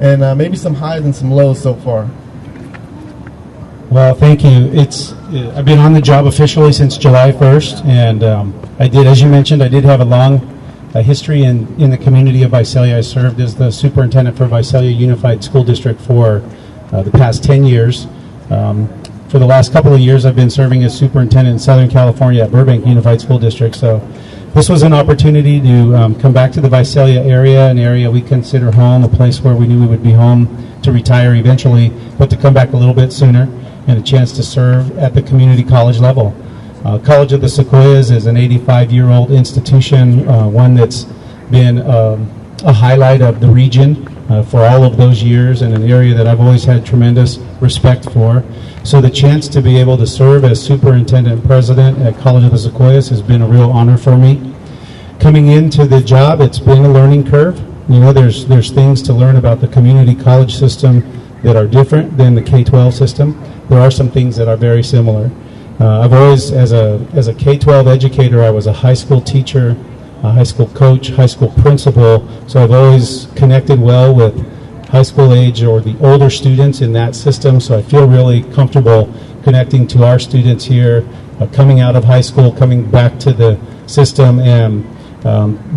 and maybe some highs and some lows so far. Well, thank you. I've been on the job officially since July 1st, and I did, as you mentioned, I did have a long history in the community of Visalia. I served as the superintendent for Visalia Unified School District for the past 10 years. For the last couple of years, I've been serving as superintendent in Southern California at Burbank Unified School District. So this was an opportunity to come back to the Visalia area, an area we consider home, a place where we knew we would be home to retire eventually, but to come back a little bit sooner, and a chance to serve at the community college level. College of the Sequoias is an 85-year-old institution, one that's been a highlight of the region for all of those years, and an area that I've always had tremendous respect for. So the chance to be able to serve as superintendent and president at College of the Sequoias has been a real honor for me. Coming into the job, it's been a learning curve. You know, there's things to learn about the community college system that are different than the K-12 system. There are some things that are very similar. I've always, as a K-12 educator, I was a high school teacher, a high school coach, high school principal, so I've always connected well with high school age or the older students in that system, so I feel really comfortable connecting to our students here, coming out of high school, coming back to the system, and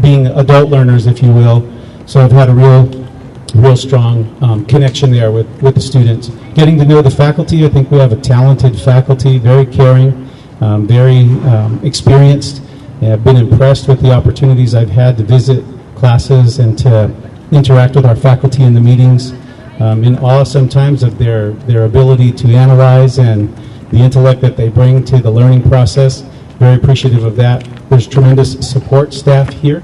being adult learners, if you will. So I've had a real strong connection there with the students. Getting to know the faculty, I think we have a talented faculty, very caring, very experienced. I've been impressed with the opportunities I've had to visit classes and to interact with our faculty in the meetings. In awe sometimes of their ability to analyze and the intellect that they bring to the learning process. Very appreciative of that. There's tremendous support staff here.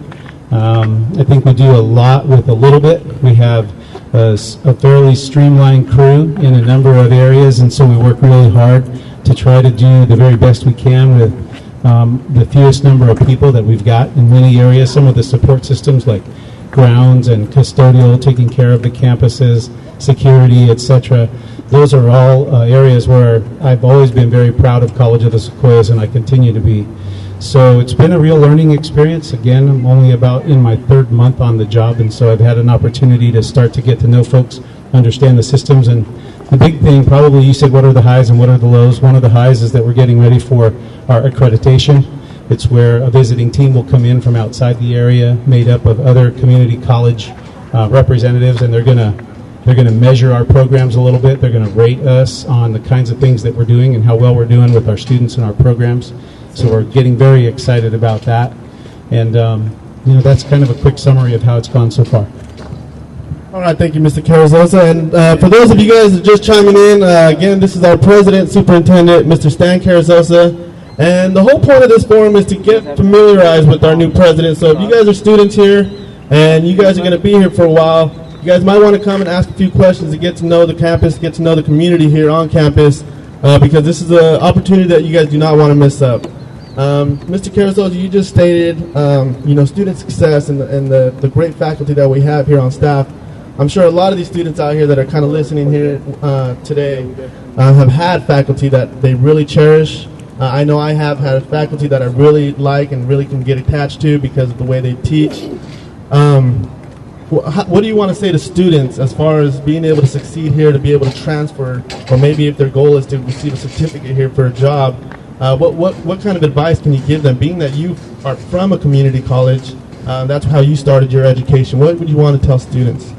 I think we do a lot with a little bit. We have a fairly streamlined crew in a number of areas, and so we work really hard to try to do the very best we can with the fewest number of people that we've got in many areas. Some of the support systems like grounds and custodial, taking care of the campuses, security, etc. Those are all areas where I've always been very proud of College of the Sequoias, and I continue to be. So it's been a real learning experience. Again, I'm only about in my third month on the job, and so I've had an opportunity to start to get to know folks, understand the systems, and the big thing, probably you said what are the highs and what are the lows. One of the highs is that we're getting ready for our accreditation. It's where a visiting team will come in from outside the area, made up of other community college representatives, and they're going to measure our programs a little bit. They're going to rate us on the kinds of things that we're doing and how well we're doing with our students and our programs. So we're getting very excited about that. And, that's kind of a quick summary of how it's gone so far. All right, thank you, Mr. Carrizosa. And for those of you guys that are just chiming in, again, this is our president, superintendent, Mr. Stan Carrizosa. And the whole point of this forum is to get familiarized with our new president. So if you guys are students here and you guys are going to be here for a while, you guys might want to come and ask a few questions to get to know the campus, get to know the community here on campus, because this is an opportunity that you guys do not want to miss up. Mr. Carrizosa, you just stated, student success and the great faculty that we have here on staff. I'm sure a lot of these students out here that are kind of listening here today have had faculty that they really cherish. I know I have had faculty that I really like and really can get attached to because of the way they teach. What do you want to say to students as far as being able to succeed here, to be able to transfer, or maybe if their goal is to receive a certificate here for a job? What kind of advice can you give them, being that you are from a community college? That's how you started your education. What would you want to tell students?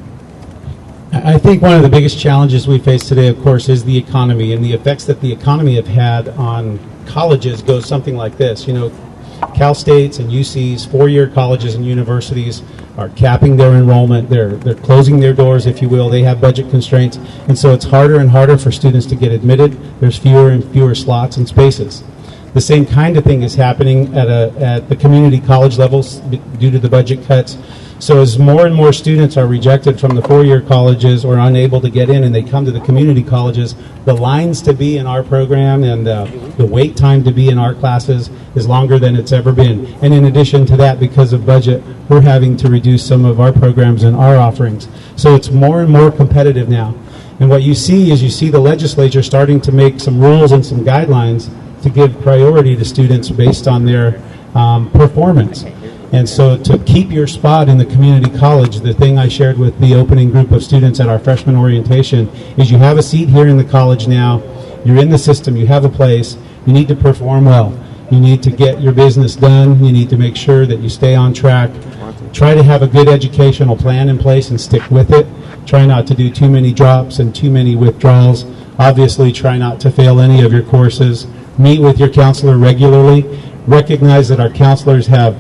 I think one of the biggest challenges we face today, of course, is the economy, and the effects that the economy have had on colleges goes something like this. Cal States and UC's four-year colleges and universities are capping their enrollment. They're closing their doors, if you will. They have budget constraints, and so it's harder and harder for students to get admitted. There's fewer and fewer slots and spaces. The same kind of thing is happening at the community college levels due to the budget cuts. So as more and more students are rejected from the four-year colleges or unable to get in and they come to the community colleges, the lines to be in our program and the wait time to be in our classes is longer than it's ever been. And in addition to that, because of budget, we're having to reduce some of our programs and our offerings. So it's more and more competitive now. And what you see is the legislature starting to make some rules and some guidelines to give priority to students based on their performance. And so to keep your spot in the community college, the thing I shared with the opening group of students at our freshman orientation is you have a seat here in the college now, you're in the system, you have a place, you need to perform well. You need to get your business done, you need to make sure that you stay on track. Try to have a good educational plan in place and stick with it. Try not to do too many drops and too many withdrawals. Obviously, try not to fail any of your courses. Meet with your counselor regularly. Recognize that our counselors have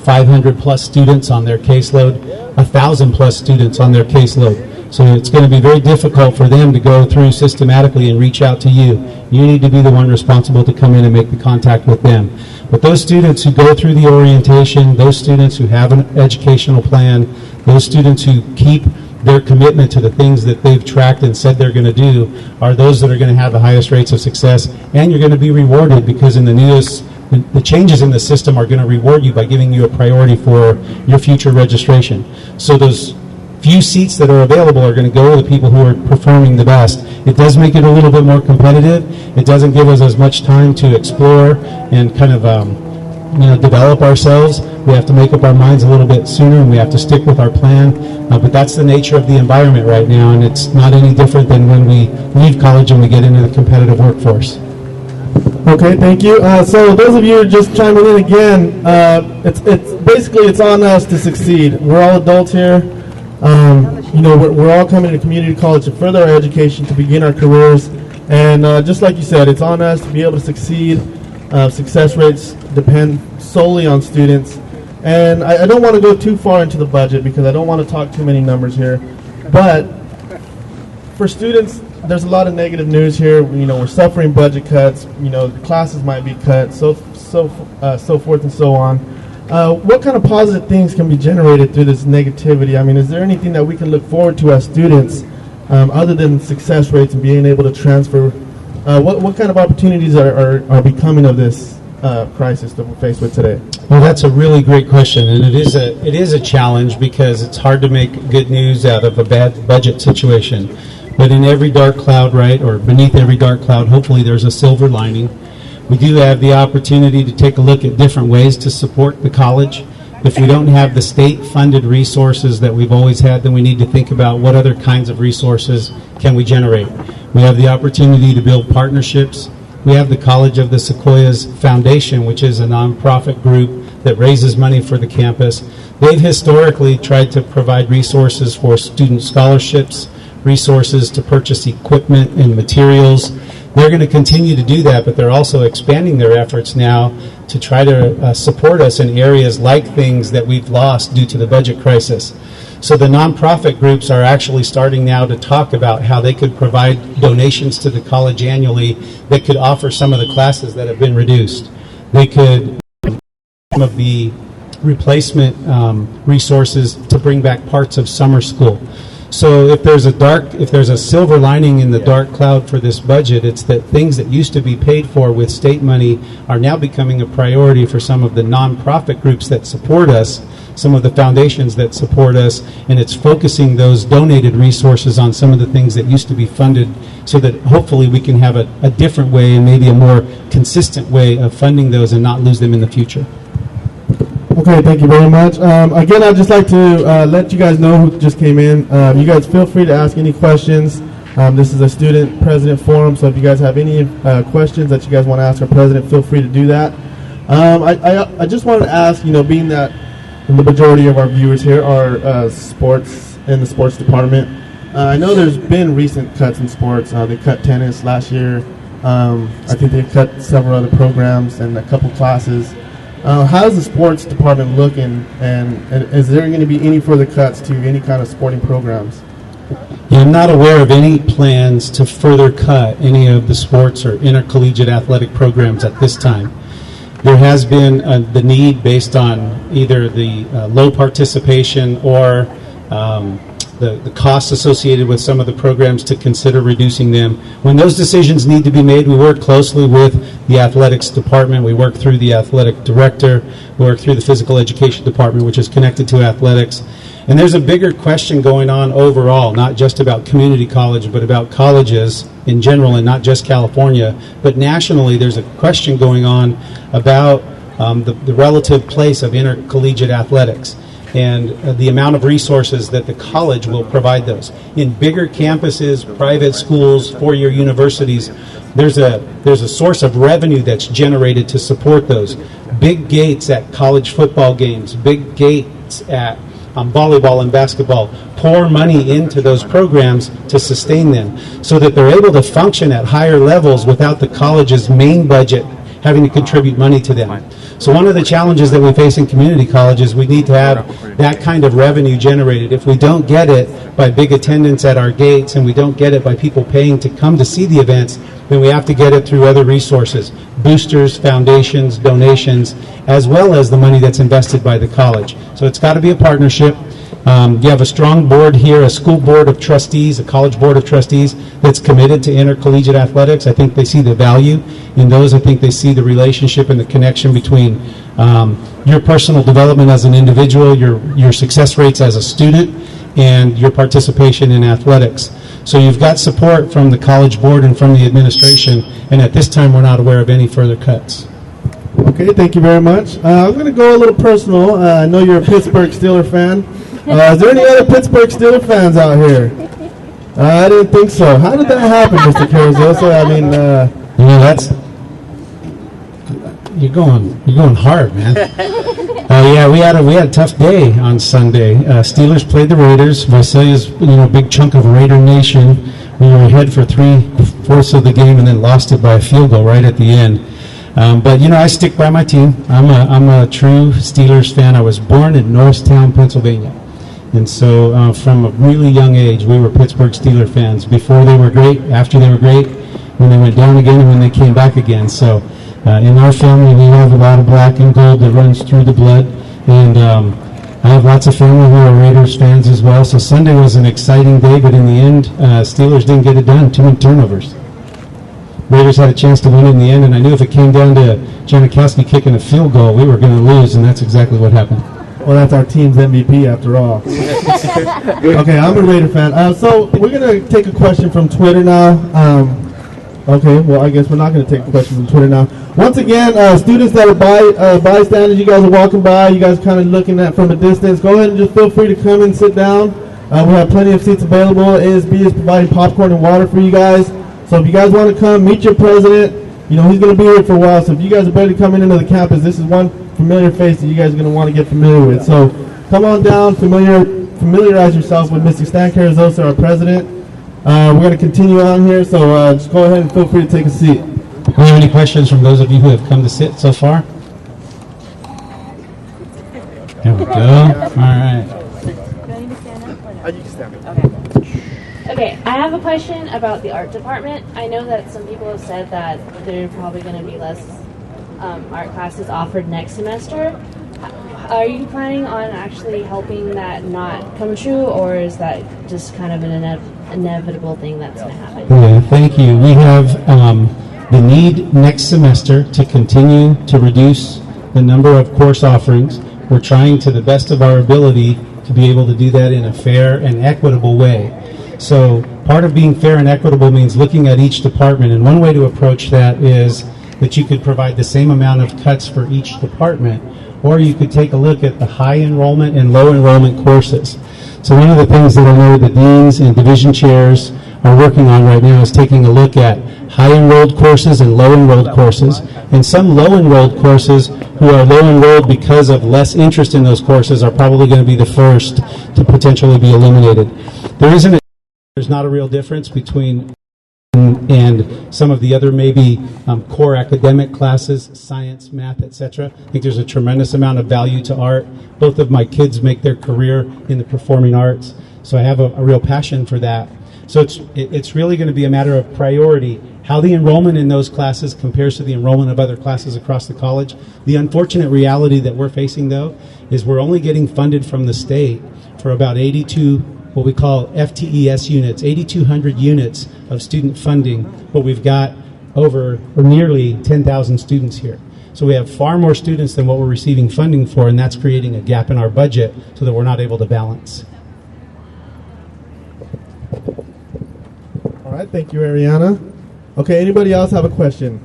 500 plus students on their caseload, 1,000 plus students on their caseload. So it's going to be very difficult for them to go through systematically and reach out to you. You need to be the one responsible to come in and make the contact with them. But those students who go through the orientation, those students who have an educational plan, those students who keep their commitment to the things that they've tracked and said they're going to do are those that are going to have the highest rates of success, and you're going to be rewarded because in the changes in the system are going to reward you by giving you a priority for your future registration. So those few seats that are available are going to go to the people who are performing the best. It does make it a little bit more competitive. It doesn't give us as much time to explore and kind of develop ourselves. We have to make up our minds a little bit sooner, and we have to stick with our plan. But that's the nature of the environment right now, and it's not any different than when we leave college and we get into the competitive workforce. Okay, thank you. So those of you who are just chiming in again, it's basically it's on us to succeed. We're all adults here. We're all coming to community college to further our education, to begin our careers, and just like you said, it's on us to be able to succeed. Success rates depend solely on students, and I don't want to go too far into the budget because I don't want to talk too many numbers here, but for students, there's a lot of negative news here. We're suffering budget cuts. The classes might be cut, so forth and so on. What kind of positive things can be generated through this negativity? I mean, is there anything that we can look forward to as students other than success rates and being able to transfer? What kind of opportunities are becoming of this crisis that we're faced with today? Well, that's a really great question, and it is a challenge because it's hard to make good news out of a bad budget situation. But in every dark cloud, right, or beneath every dark cloud, hopefully there's a silver lining. We do have the opportunity to take a look at different ways to support the college. If we don't have the state-funded resources that we've always had, then we need to think about what other kinds of resources can we generate. We have the opportunity to build partnerships. We have the College of the Sequoias Foundation, which is a nonprofit group that raises money for the campus. They've historically tried to provide resources for student scholarships, resources to purchase equipment and materials. They're going to continue to do that, but they're also expanding their efforts now to try to support us in areas like things that we've lost due to the budget crisis. So the nonprofit groups are actually starting now to talk about how they could provide donations to the college annually that could offer some of the classes that have been reduced. They could some of the replacement resources to bring back parts of summer school. So if there's a silver lining in the dark cloud for this budget, it's that things that used to be paid for with state money are now becoming a priority for some of the nonprofit groups that support us, some of the foundations that support us, and it's focusing those donated resources on some of the things that used to be funded so that hopefully we can have a different way and maybe a more consistent way of funding those and not lose them in the future. Okay, thank you very much. Again, I'd just like to let you guys know who just came in. You guys feel free to ask any questions. This is a student president forum, so if you guys have any questions that you guys want to ask our president, feel free to do that. I just wanted to ask, being that the majority of our viewers here are sports in the sports department, I know there's been recent cuts in sports. They cut tennis last year. I think they cut several other programs and a couple classes. How's the sports department looking, and is there going to be any further cuts to any kind of sporting programs? Yeah, I'm not aware of any plans to further cut any of the sports or intercollegiate athletic programs at this time. There has been the need based on either the low participation or the costs associated with some of the programs to consider reducing them. When those decisions need to be made, we work closely with the athletics department. We work through the athletic director. We work through the physical education department, which is connected to athletics. And there's a bigger question going on overall, not just about community college, but about colleges in general, and not just California. But nationally, there's a question going on about the relative place of intercollegiate athletics and the amount of resources that the college will provide those. In bigger campuses, private schools, four-year universities, there's a source of revenue that's generated to support those. Big gates at college football games, big gates at volleyball and basketball, pour money into those programs to sustain them so that they're able to function at higher levels without the college's main budget having to contribute money to them. So one of the challenges that we face in community colleges, we need to have that kind of revenue generated. If we don't get it by big attendance at our gates and we don't get it by people paying to come to see the events, then we have to get it through other resources, boosters, foundations, donations, as well as the money that's invested by the college. So it's got to be a partnership. You have a strong board here, a school board of trustees, a college board of trustees that's committed to intercollegiate athletics. I think they see the value in those. I think they see the relationship and the connection between your personal development as an individual, your success rates as a student, and your participation in athletics. So you've got support from the college board and from the administration, and at this time we're not aware of any further cuts. Okay, thank you very much. I'm going to go a little personal. I know you're a Pittsburgh Steelers fan. Is there any other Pittsburgh Steelers fans out here? I didn't think so. How did that happen, Mr. Carrizosa? I mean, that's you're going hard, man. Yeah, we had a tough day on Sunday. Steelers played the Raiders. Visalia's big chunk of Raider Nation. We were ahead for 3/4 of the game and then lost it by a field goal right at the end. But I stick by my team. I'm a true Steelers fan. I was born in Norristown, Pennsylvania. And so from a really young age, we were Pittsburgh Steelers fans. Before they were great, after they were great, when they went down again, and when they came back again. So in our family, we have a lot of black and gold that runs through the blood. And I have lots of family who are Raiders fans as well. So Sunday was an exciting day, but in the end, Steelers didn't get it done. Too many turnovers. Raiders had a chance to win in the end, and I knew if it came down to Janikowski kicking a field goal, we were going to lose, and that's exactly what happened. Well, that's our team's MVP after all. Okay, I'm a Raider fan. So we're going to take a question from Twitter now. Okay, well, I guess we're not going to take a question from Twitter now. Once again, students that are bystanders, you guys are walking by, you guys kind of looking at from a distance, go ahead and just feel free to come and sit down. We have plenty of seats available. ASB is providing popcorn and water for you guys. So if you guys want to come, meet your president. He's going to be here for a while. So if you guys are ready to come into the campus, this is one familiar face that you guys are going to want to get familiar with. So come on down, familiarize yourself with Mr. Stan Carrizosa, our president. We're going to continue on here, so just go ahead and feel free to take a seat. Do you have any questions from those of you who have come to sit so far? There we go. All right. Do I need to stand up or no? You can stand up. Okay, I have a question about the art department. I know that some people have said that there are probably going to be less art classes offered next semester. Are you planning on actually helping that not come true, or is that just kind of an inevitable thing that's going to happen? Yeah, thank you. We have the need next semester to continue to reduce the number of course offerings. We're trying to the best of our ability to be able to do that in a fair and equitable way. So part of being fair and equitable means looking at each department, and one way to approach that is that you could provide the same amount of cuts for each department, or you could take a look at the high enrollment and low enrollment courses. So one of the things that I know the deans and division chairs are working on right now is taking a look at high enrolled courses and low enrolled courses, and some low enrolled courses who are low enrolled because of less interest in those courses are probably going to be the first to potentially be eliminated. There's not a real difference between and some of the other maybe core academic classes, science, math, etc. I think there's a tremendous amount of value to art. Both of my kids make their career in the performing arts, so I have a real passion for that. So it's really going to be a matter of priority, how the enrollment in those classes compares to the enrollment of other classes across the college. The unfortunate reality that we're facing, though, is we're only getting funded from the state for about 82 what we call FTES units, 8,200 units of student funding, but we've got over or nearly 10,000 students here. So we have far more students than what we're receiving funding for, and that's creating a gap in our budget so that we're not able to balance. All right, thank you, Ariana. Okay, anybody else have a question?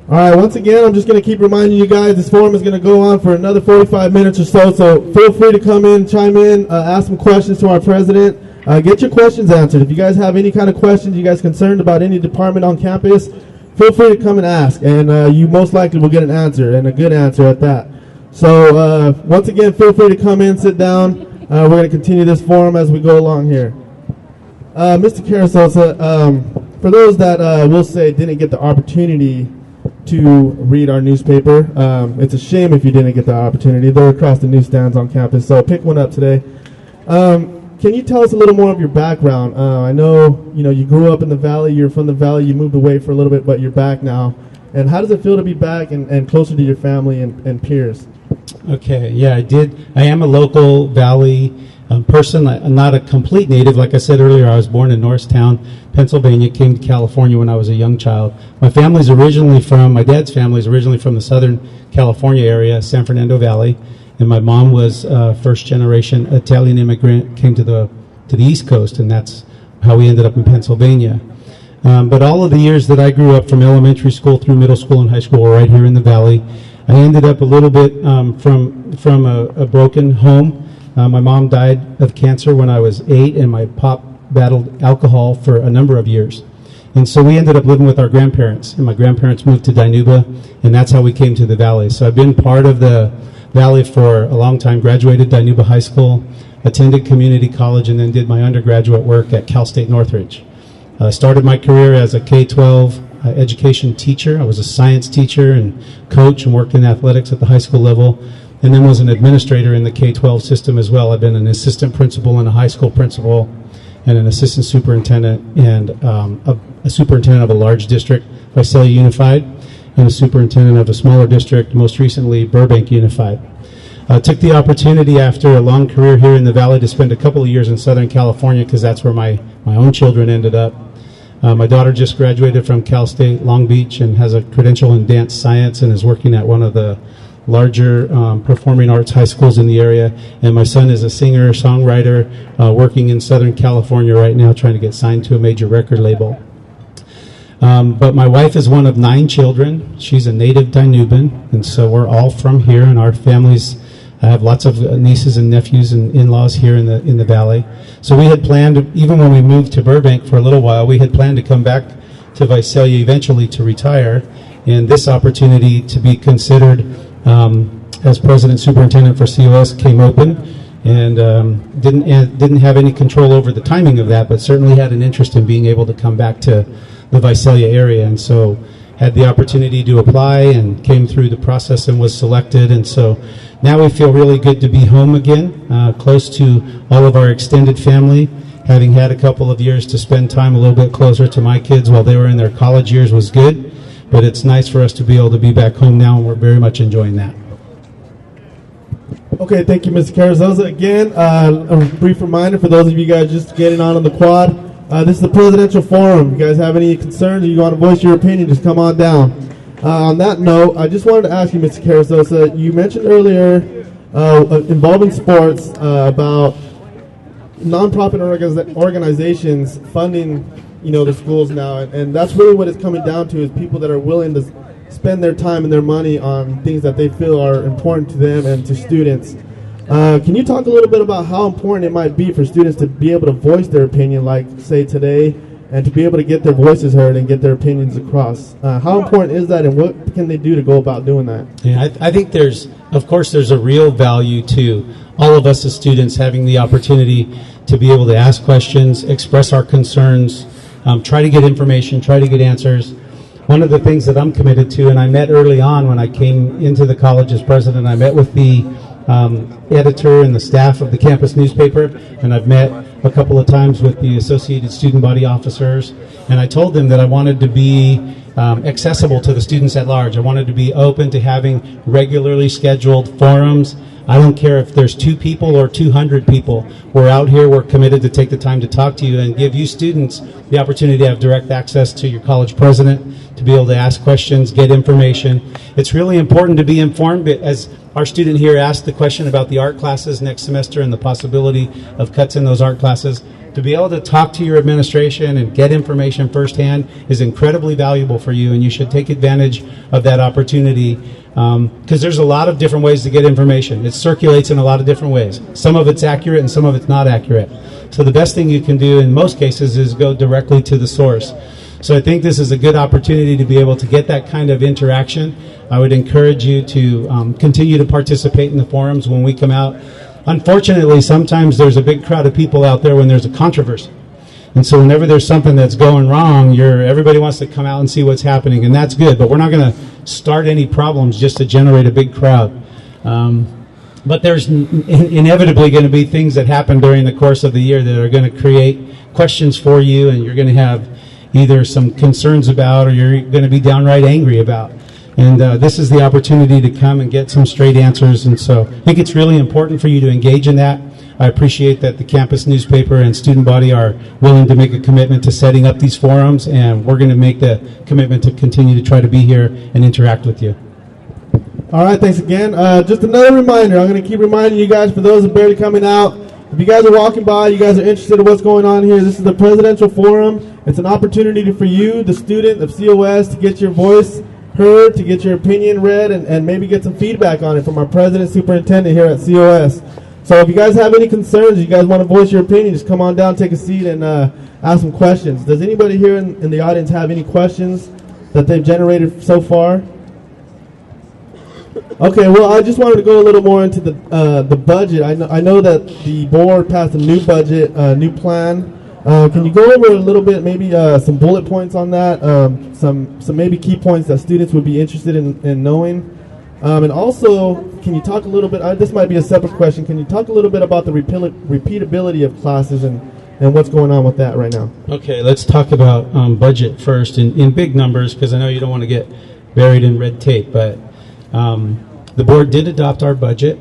All right, once again, I'm just going to keep reminding you guys this forum is going to go on for another 45 minutes or so, so feel free to come in, chime in, ask some questions to our president. Get your questions answered. If you guys have any kind of questions, you guys concerned about any department on campus, feel free to come and ask, and you most likely will get an answer, and a good answer at that. So once again, feel free to come in, sit down. We're going to continue this forum as we go along here. Mr. Carrizosa, for those that will say didn't get the opportunity to read our newspaper, it's a shame if you didn't get the opportunity. They're across the newsstands on campus, so pick one up today. Can you tell us a little more of your background? I know you grew up in the Valley, you're from the Valley, you moved away for a little bit, but you're back now. And how does it feel to be back and closer to your family and peers? Okay, yeah, I did. I am a local Valley person. I'm not a complete native. Like I said earlier, I was born in Norristown, Pennsylvania, came to California when I was a young child. My dad's family is originally from the Southern California area, San Fernando Valley, and my mom was first generation Italian immigrant, came to the East Coast, and that's how we ended up in Pennsylvania. But all of the years that I grew up from elementary school through middle school and high school were right here in the Valley. I ended up a little bit from a broken home. My mom died of cancer when I was 8, and my pop battled alcohol for a number of years. And so we ended up living with our grandparents, and my grandparents moved to Dinuba, and that's how we came to the Valley. So I've been part of the Valley for a long time, graduated Dinuba High School, attended community college, and then did my undergraduate work at Cal State Northridge. I started my career as a K-12 education teacher. I was a science teacher and coach and worked in athletics at the high school level, and then was an administrator in the K-12 system as well. I've been an assistant principal and a high school principal and an assistant superintendent and a superintendent of a large district, Visalia Unified, and a superintendent of a smaller district, most recently Burbank Unified. I took the opportunity after a long career here in the Valley to spend a couple of years in Southern California because that's where my own children ended up. My daughter just graduated from Cal State Long Beach and has a credential in dance science and is working at one of the larger performing arts high schools in the area. And my son is a singer, songwriter, working in Southern California right now, trying to get signed to a major record label. But my wife is one of 9 children. She's a native Dinuban, and so we're all from here, and our families. I have lots of nieces and nephews and in-laws here in the Valley. So we had planned, even when we moved to Burbank for a little while, we had planned to come back to Visalia eventually to retire. And this opportunity to be considered as president superintendent for COS came open, and didn't have any control over the timing of that, but certainly had an interest in being able to come back to the Visalia area. And so had the opportunity to apply and came through the process and was selected. And so now we feel really good to be home again, close to all of our extended family. Having had a couple of years to spend time a little bit closer to my kids while they were in their college years was good, but it's nice for us to be able to be back home now, and we're very much enjoying that. Okay, thank you, Mr. Carrizosa. Again, a brief reminder for those of you guys just getting on the quad. This is the presidential forum. If you guys have any concerns or you want to voice your opinion, just come on down. On that note, I just wanted to ask you, Mr. Carrizosa, you mentioned earlier involving sports about nonprofit organizations funding, the schools now, and that's really what it's coming down to, is people that are willing to spend their time and their money on things that they feel are important to them and to students. Can you talk a little bit about how important it might be for students to be able to voice their opinion, like, say, today, and to be able to get their voices heard and get their opinions across? How important is that, and what can they do to go about doing that? Yeah, I think there's a real value to all of us as students having the opportunity to be able to ask questions, express our concerns, try to get information, try to get answers. One of the things that I'm committed to, and I met early on when I came into the college as president, I met with the editor and the staff of the campus newspaper, and I've met a couple of times with the Associated Student Body Officers, and I told them that I wanted to be accessible to the students at large. I wanted to be open to having regularly scheduled forums. I don't care if there's 2 people or 200 people. We're out here, we're committed to take the time to talk to you and give you students the opportunity to have direct access to your college president, to be able to ask questions, get information. It's really important to be informed. As our student here asked the question about the art classes next semester and the possibility of cuts in those art classes, To be able to talk to your administration and get information firsthand is incredibly valuable for you, and you should take advantage of that opportunity because there's a lot of different ways to get information. It circulates in a lot of different ways. Some of it's accurate and some of it's not accurate. So the best thing you can do in most cases is go directly to the source. So I think this is a good opportunity to be able to get that kind of interaction. I would encourage you to continue to participate in the forums when we come out. Unfortunately, sometimes there's a big crowd of people out there when there's a controversy. And so whenever there's something that's going wrong, everybody wants to come out and see what's happening, and that's good. But we're not going to start any problems just to generate a big crowd. But there's inevitably going to be things that happen during the course of the year that are going to create questions for you, and you're going to have either some concerns about or you're going to be downright angry about. And this is the opportunity to come and get some straight answers. And so I think it's really important for you to engage in that. I appreciate that the campus newspaper and student body are willing to make a commitment to setting up these forums, and we're going to make the commitment to continue to try to be here and interact with you. All right, thanks again. Just another reminder, I'm going to keep reminding you guys, for those who are barely coming out, if you guys are walking by, you guys are interested in what's going on here, this is the Presidential Forum. It's an opportunity for you, the student of COS, to get your voice heard, to get your opinion read, and maybe get some feedback on it from our president superintendent here at COS. So if you guys have any concerns, you guys want to voice your opinion, just come on down, take a seat, and ask some questions. Does anybody here in the audience have any questions that they've generated so far? Okay, well, I just wanted to go a little more into the budget. I know that the board passed a new budget, new plan. Can you go over a little bit, maybe some bullet points on that, some maybe key points that students would be interested in knowing? And also, can you talk a little bit, this might be a separate question, can you talk a little bit about the repeatability of classes and what's going on with that right now? Okay, let's talk about budget first in big numbers, because I know you don't want to get buried in red tape, but the board did adopt our budget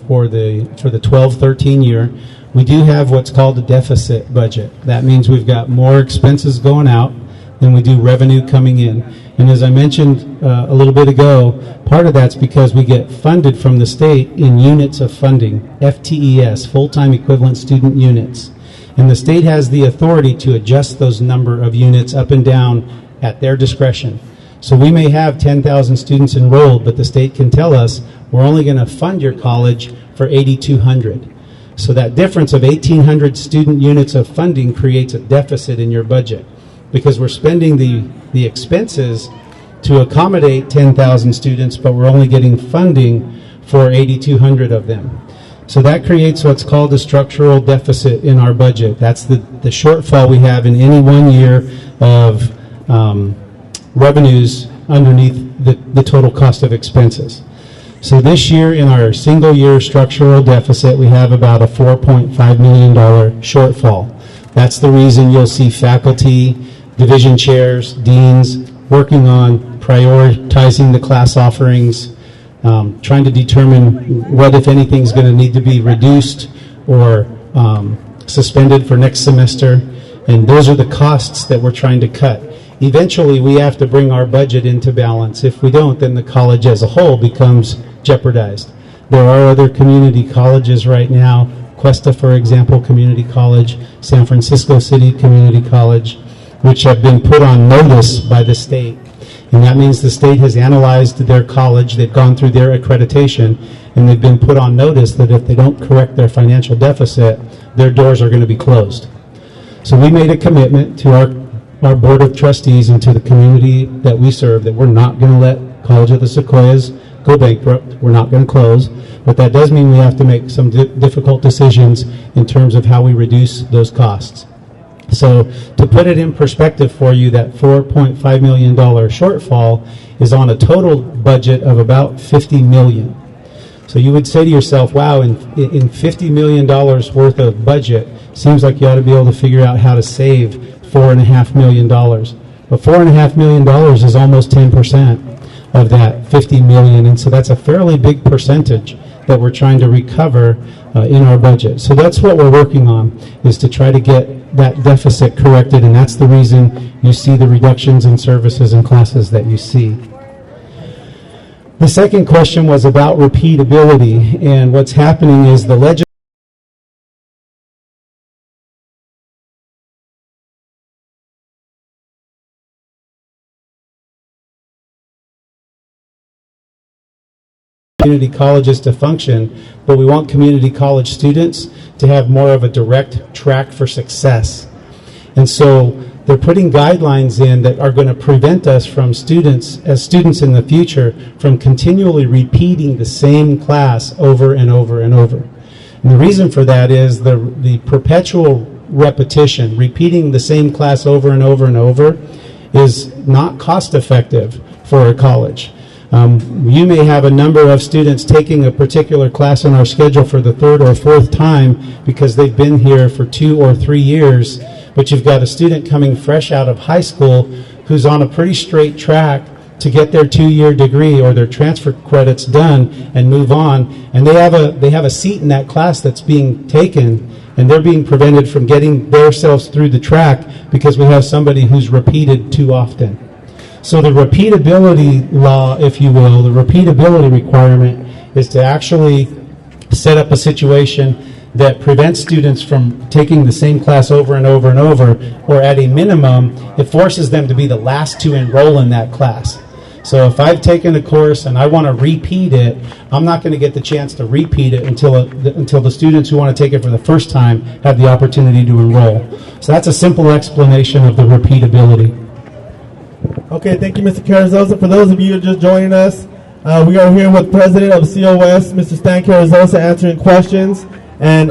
for the 12-13 year. We do have what's called a deficit budget. That means we've got more expenses going out than we do revenue coming in. And as I mentioned a little bit ago, part of that's because we get funded from the state in units of funding, FTES, full-time equivalent student units. And the state has the authority to adjust those number of units up and down at their discretion. So we may have 10,000 students enrolled, but the state can tell us we're only going to fund your college for 8,200. So that difference of 1,800 student units of funding creates a deficit in your budget, because we're spending the expenses to accommodate 10,000 students, but we're only getting funding for 8,200 of them. So that creates what's called a structural deficit in our budget. That's the shortfall we have in any 1 year of revenues underneath the total cost of expenses. So this year in our single year structural deficit, we have about a $4.5 million shortfall. That's the reason you'll see faculty, division chairs, deans working on prioritizing the class offerings, trying to determine what, if anything, is going to need to be reduced or suspended for next semester. And those are the costs that we're trying to cut. Eventually, we have to bring our budget into balance. If we don't, then the college as a whole becomes jeopardized. There are other community colleges right now, Cuesta, for example, community college, San Francisco City Community College, which have been put on notice by the state. And that means the state has analyzed their college, they've gone through their accreditation, and they've been put on notice that if they don't correct their financial deficit, their doors are going to be closed. So we made a commitment to our board of trustees and to the community that we serve that we're not going to let College of the Sequoias go bankrupt. We're not going to close. But that does mean we have to make some difficult decisions in terms of how we reduce those costs. So to put it in perspective for you, that $4.5 million shortfall is on a total budget of about $50 million. So you would say to yourself, wow, in $50 million worth of budget, seems like you ought to be able to figure out how to save $4.5 million. But $4.5 million is almost 10% of that $50 million, and so that's a fairly big percentage that we're trying to recover in our budget. So that's what we're working on, is to try to get that deficit corrected, and that's the reason you see the reductions in services and classes that you see. The second question was about repeatability, and what's happening is the legislature community colleges to function, but we want community college students to have more of a direct track for success. And so they're putting guidelines in that are going to prevent us from students in the future from continually repeating the same class over and over and over. And the reason for that is the perpetual repetition, repeating the same class over and over and over, is not cost effective for a college. You may have a number of students taking a particular class in our schedule for the third or fourth time because they've been here for 2 or 3 years, but you've got a student coming fresh out of high school who's on a pretty straight track to get their 2-year degree or their transfer credits done and move on, and they have a seat in that class that's being taken, and they're being prevented from getting themselves through the track because we have somebody who's repeated too often. So the repeatability law, if you will, the repeatability requirement is to actually set up a situation that prevents students from taking the same class over and over and over, or at a minimum, it forces them to be the last to enroll in that class. So if I've taken a course and I want to repeat it, I'm not going to get the chance to repeat it until the students who want to take it for the first time have the opportunity to enroll. So that's a simple explanation of the repeatability. Okay, thank you, Mr. Carrizosa. For those of you who are just joining us, we are here with President of COS, Mr. Stan Carrizosa, answering questions. And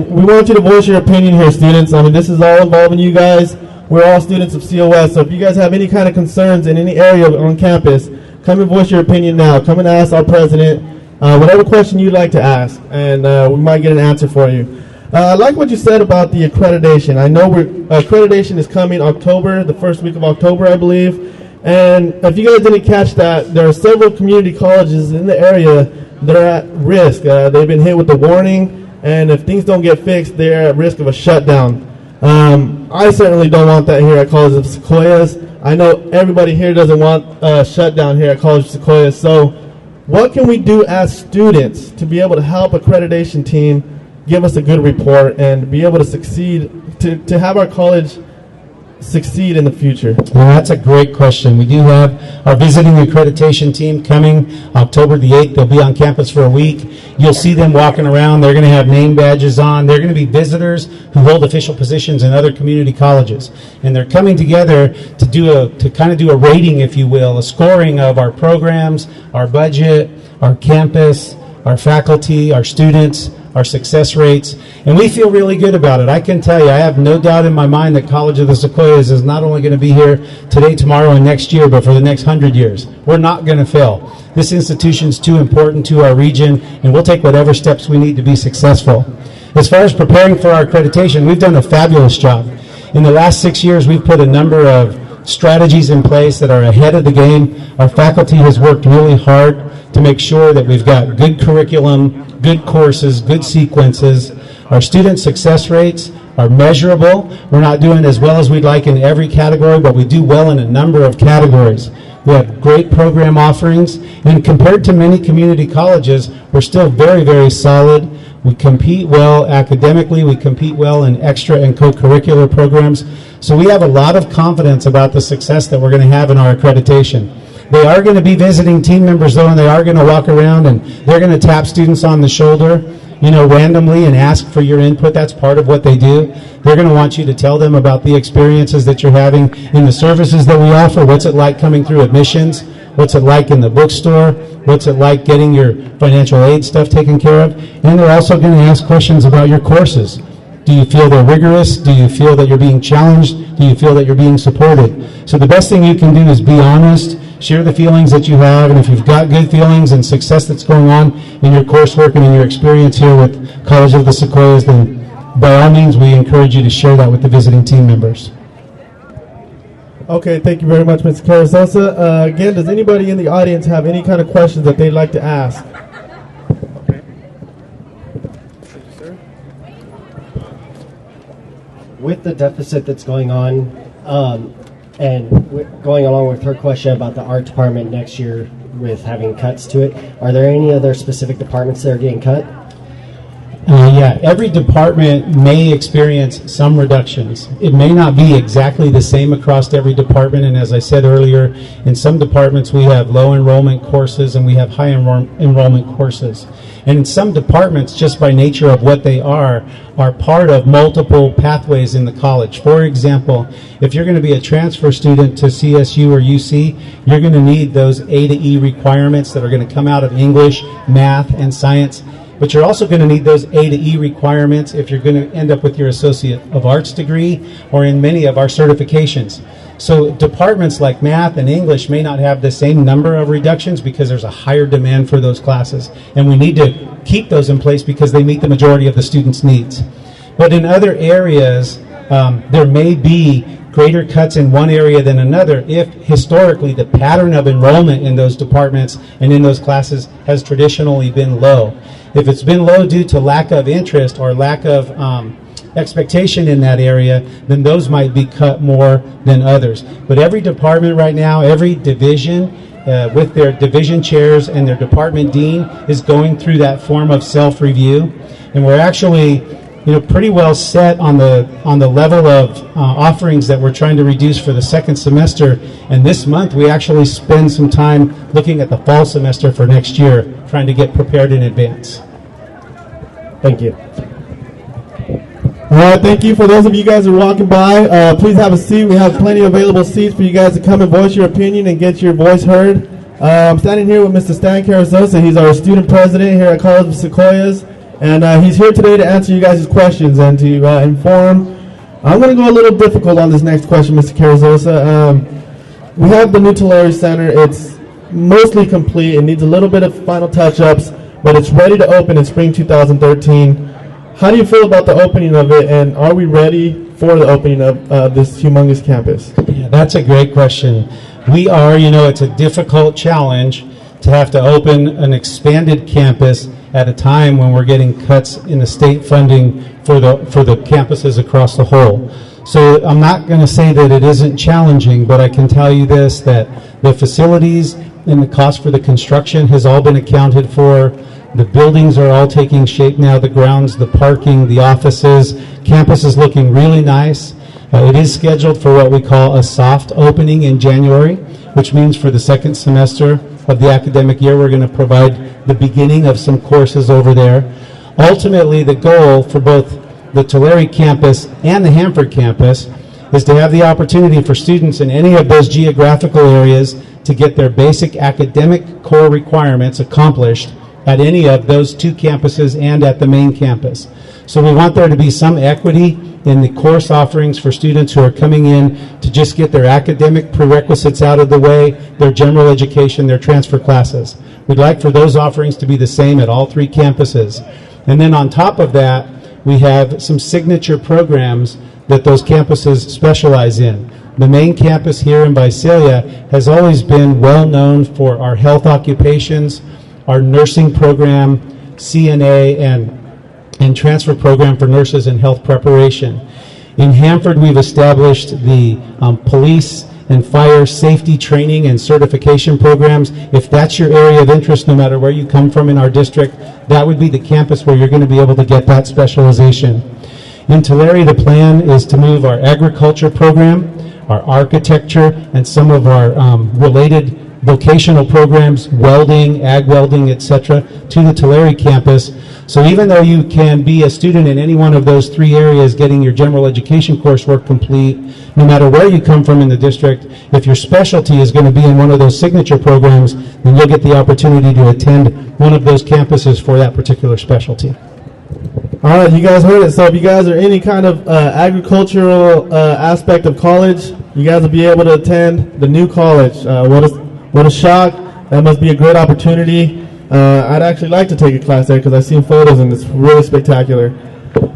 we want you to voice your opinion here, students. I mean, this is all involving you guys. We're all students of COS, so if you guys have any kind of concerns in any area on campus, come and voice your opinion now. Come and ask our president whatever question you'd like to ask, and we might get an answer for you. I like what you said about the accreditation. I know accreditation is coming October, the first week of October, I believe. And if you guys didn't catch that, there are several community colleges in the area that are at risk. They've been hit with the warning, and if things don't get fixed, they're at risk of a shutdown. I certainly don't want that here at College of Sequoias. I know everybody here doesn't want a shutdown here at College of Sequoias. So what can we do as students to be able to help accreditation team give us a good report and be able to succeed, to have our college succeed in the future? Well, that's a great question. We do have our visiting accreditation team coming October the 8th. They'll be on campus for a week. You'll see them walking around. They're going to have name badges on. They're going to be visitors who hold official positions in other community colleges. And they're coming together to kind of do a rating, if you will, a scoring of our programs, our budget, our campus, our faculty, our students, our success rates, and we feel really good about it. I can tell you, I have no doubt in my mind that College of the Sequoias is not only going to be here today, tomorrow, and next year, but for the next 100 years. We're not going to fail. This institution's too important to our region, and we'll take whatever steps we need to be successful. As far as preparing for our accreditation, we've done a fabulous job. In the last 6 years, we've put a number of strategies in place that are ahead of the game. Our faculty has worked really hard to make sure that we've got good curriculum, good courses, good sequences. Our student success rates are measurable. We're not doing as well as we'd like in every category, but we do well in a number of categories. We have great program offerings, and compared to many community colleges, we're still very, very solid. We compete well academically. We compete well in extra and co-curricular programs. So we have a lot of confidence about the success that we're going to have in our accreditation. They are going to be visiting team members, though, and they are going to walk around, and they're going to tap students on the shoulder, randomly and ask for your input. That's part of what they do. They're going to want you to tell them about the experiences that you're having in the services that we offer. What's it like coming through admissions? What's it like in the bookstore? What's it like getting your financial aid stuff taken care of? And they're also going to ask questions about your courses. Do you feel they're rigorous? Do you feel that you're being challenged? Do you feel that you're being supported? So the best thing you can do is be honest, share the feelings that you have, and if you've got good feelings and success that's going on in your coursework and in your experience here with College of the Sequoias, then by all means we encourage you to share that with the visiting team members. Okay, thank you very much, Mr. Carrizosa. Again, does anybody in the audience have any kind of questions that they'd like to ask? With the deficit that's going on, and going along with her question about the art department next year with having cuts to it, are there any other specific departments that are getting cut? Yeah, every department may experience some reductions. It may not be exactly the same across every department, and as I said earlier, in some departments we have low enrollment courses and we have high enrollment courses. And in some departments, just by nature of what they are part of multiple pathways in the college. For example, if you're going to be a transfer student to CSU or UC, you're going to need those A to E requirements that are going to come out of English, math, and science. But you're also going to need those A to E requirements if you're going to end up with your Associate of Arts degree or in many of our certifications. So departments like math and English may not have the same number of reductions because there's a higher demand for those classes. And we need to keep those in place because they meet the majority of the students' needs. But in other areas, there may be greater cuts in one area than another if historically the pattern of enrollment in those departments and in those classes has traditionally been low. If it's been low due to lack of interest or lack of expectation in that area, then those might be cut more than others. But every department right now, every division with their division chairs and their department dean is going through that form of self-review. And we're actually pretty well set on the level of offerings that we're trying to reduce for the second semester. And this month we actually spend some time looking at the fall semester for next year, trying to get prepared in advance. Thank you. All right, thank you. For those of you guys who are walking by, please have a seat. We have plenty of available seats for you guys to come and voice your opinion and get your voice heard. I'm standing here with Mr. Stan Carrizosa. He's our student president here at College of Sequoias. And he's here today to answer you guys' questions and to inform. I'm going to go a little difficult on this next question, Mr. Carrizosa. We have the new Tulare Center. It's mostly complete. It needs a little bit of final touch-ups, but it's ready to open in spring 2013. How do you feel about the opening of it, and are we ready for the opening of this humongous campus? Yeah, that's a great question. We are, it's a difficult challenge to have to open an expanded campus at a time when we're getting cuts in the state funding for the campuses across the whole. So I'm not going to say that it isn't challenging, but I can tell you this, that the facilities and the cost for the construction has all been accounted for. The buildings are all taking shape now, the grounds, the parking, the offices. Campus is looking really nice. It is scheduled for what we call a soft opening in January, which means for the second semester of the academic year, we're going to provide the beginning of some courses over there. Ultimately, the goal for both the Tulare campus and the Hanford campus is to have the opportunity for students in any of those geographical areas to get their basic academic core requirements accomplished at any of those two campuses and at the main campus. So we want there to be some equity in the course offerings for students who are coming in to just get their academic prerequisites out of the way, their general education, their transfer classes. We'd like for those offerings to be the same at all three campuses. And then on top of that, we have some signature programs that those campuses specialize in. The main campus here in Visalia has always been well known for our health occupations, our nursing program, CNA, and transfer program for nurses and health preparation. In Hanford, we've established the police and fire safety training and certification programs. If that's your area of interest, no matter where you come from in our district, that would be the campus where you're going to be able to get that specialization. In Tulare, the plan is to move our agriculture program, our architecture, and some of our related vocational programs, welding, ag welding, etc., to the Tulare campus. So even though you can be a student in any one of those three areas getting your general education coursework complete, no matter where you come from in the district, if your specialty is going to be in one of those signature programs, then you'll get the opportunity to attend one of those campuses for that particular specialty. All right, you guys heard it. So if you guys are any kind of agricultural aspect of college, you guys will be able to attend the new college. What a shock. That must be a great opportunity. I'd actually like to take a class there because I've seen photos and it's really spectacular.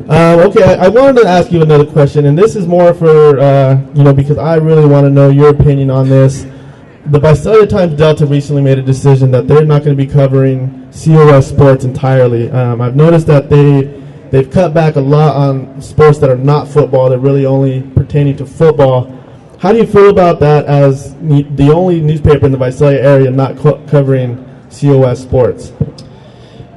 Okay, I wanted to ask you another question, and this is more for, because I really want to know your opinion on this. The Visalia Times Delta recently made a decision that they're not going to be covering COS sports entirely. I've noticed that they've cut back a lot on sports that are not football, that really only pertaining to football. How do you feel about that as the only newspaper in the Visalia area not covering COS sports?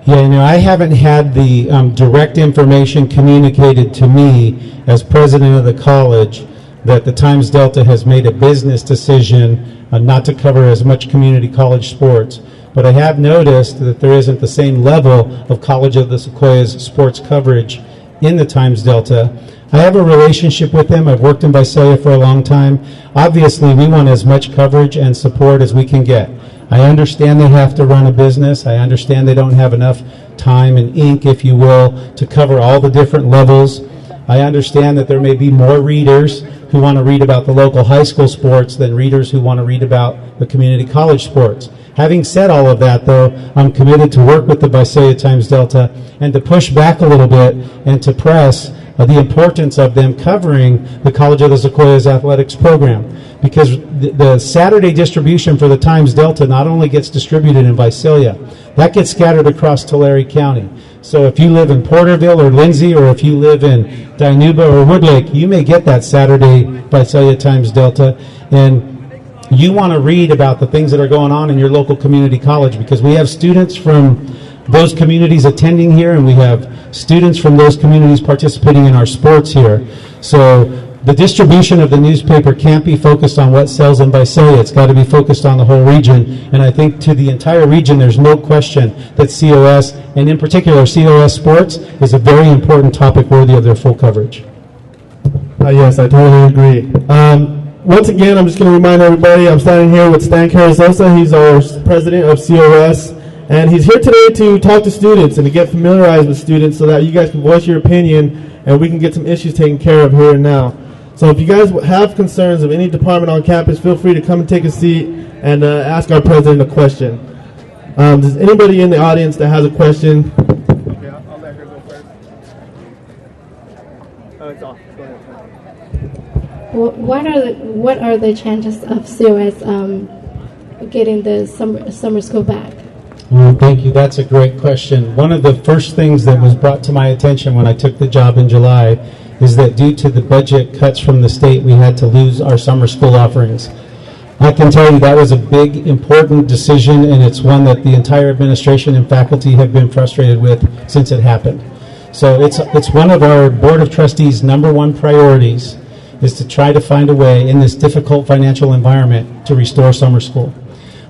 Yeah, I haven't had the direct information communicated to me as president of the college that the Times Delta has made a business decision not to cover as much community college sports. But I have noticed that there isn't the same level of College of the Sequoias sports coverage in the Times Delta. I have a relationship with them. I've worked in Visalia for a long time. Obviously, we want as much coverage and support as we can get. I understand they have to run a business. I understand they don't have enough time and ink, if you will, to cover all the different levels. I understand that there may be more readers who want to read about the local high school sports than readers who want to read about the community college sports. Having said all of that, though, I'm committed to work with the Visalia Times Delta and to push back a little bit and to press the importance of them covering the College of the Sequoias athletics program. Because the Saturday distribution for the Times Delta not only gets distributed in Visalia, that gets scattered across Tulare County. So if you live in Porterville or Lindsay, or if you live in Dinuba or Woodlake, you may get that Saturday Visalia Times Delta. And you want to read about the things that are going on in your local community college, because we have students from those communities attending here, and we have students from those communities participating in our sports here. So the distribution of the newspaper can't be focused on what sells in Visalia. It's got to be focused on the whole region. And I think to the entire region, there's no question that COS, and in particular COS sports, is a very important topic worthy of their full coverage. Yes, I totally agree. Once again, I'm just going to remind everybody, I'm standing here with Stan Carrizosa. He's our president of COS, and he's here today to talk to students and to get familiarized with students so that you guys can voice your opinion and we can get some issues taken care of here and now. So if you guys have concerns of any department on campus, feel free to come and take a seat and ask our president a question. Does anybody in the audience that has a question? Okay, I'll let her go first. Oh, it's off. Go ahead. What are the chances of COS getting the summer school back? Well, thank you. That's a great question. One of the first things that was brought to my attention when I took the job in July is that due to the budget cuts from the state, we had to lose our summer school offerings. I can tell you that was a big, important decision, and it's one that the entire administration and faculty have been frustrated with since it happened. So it's one of our Board of Trustees' number one priorities, is to try to find a way in this difficult financial environment to restore summer school.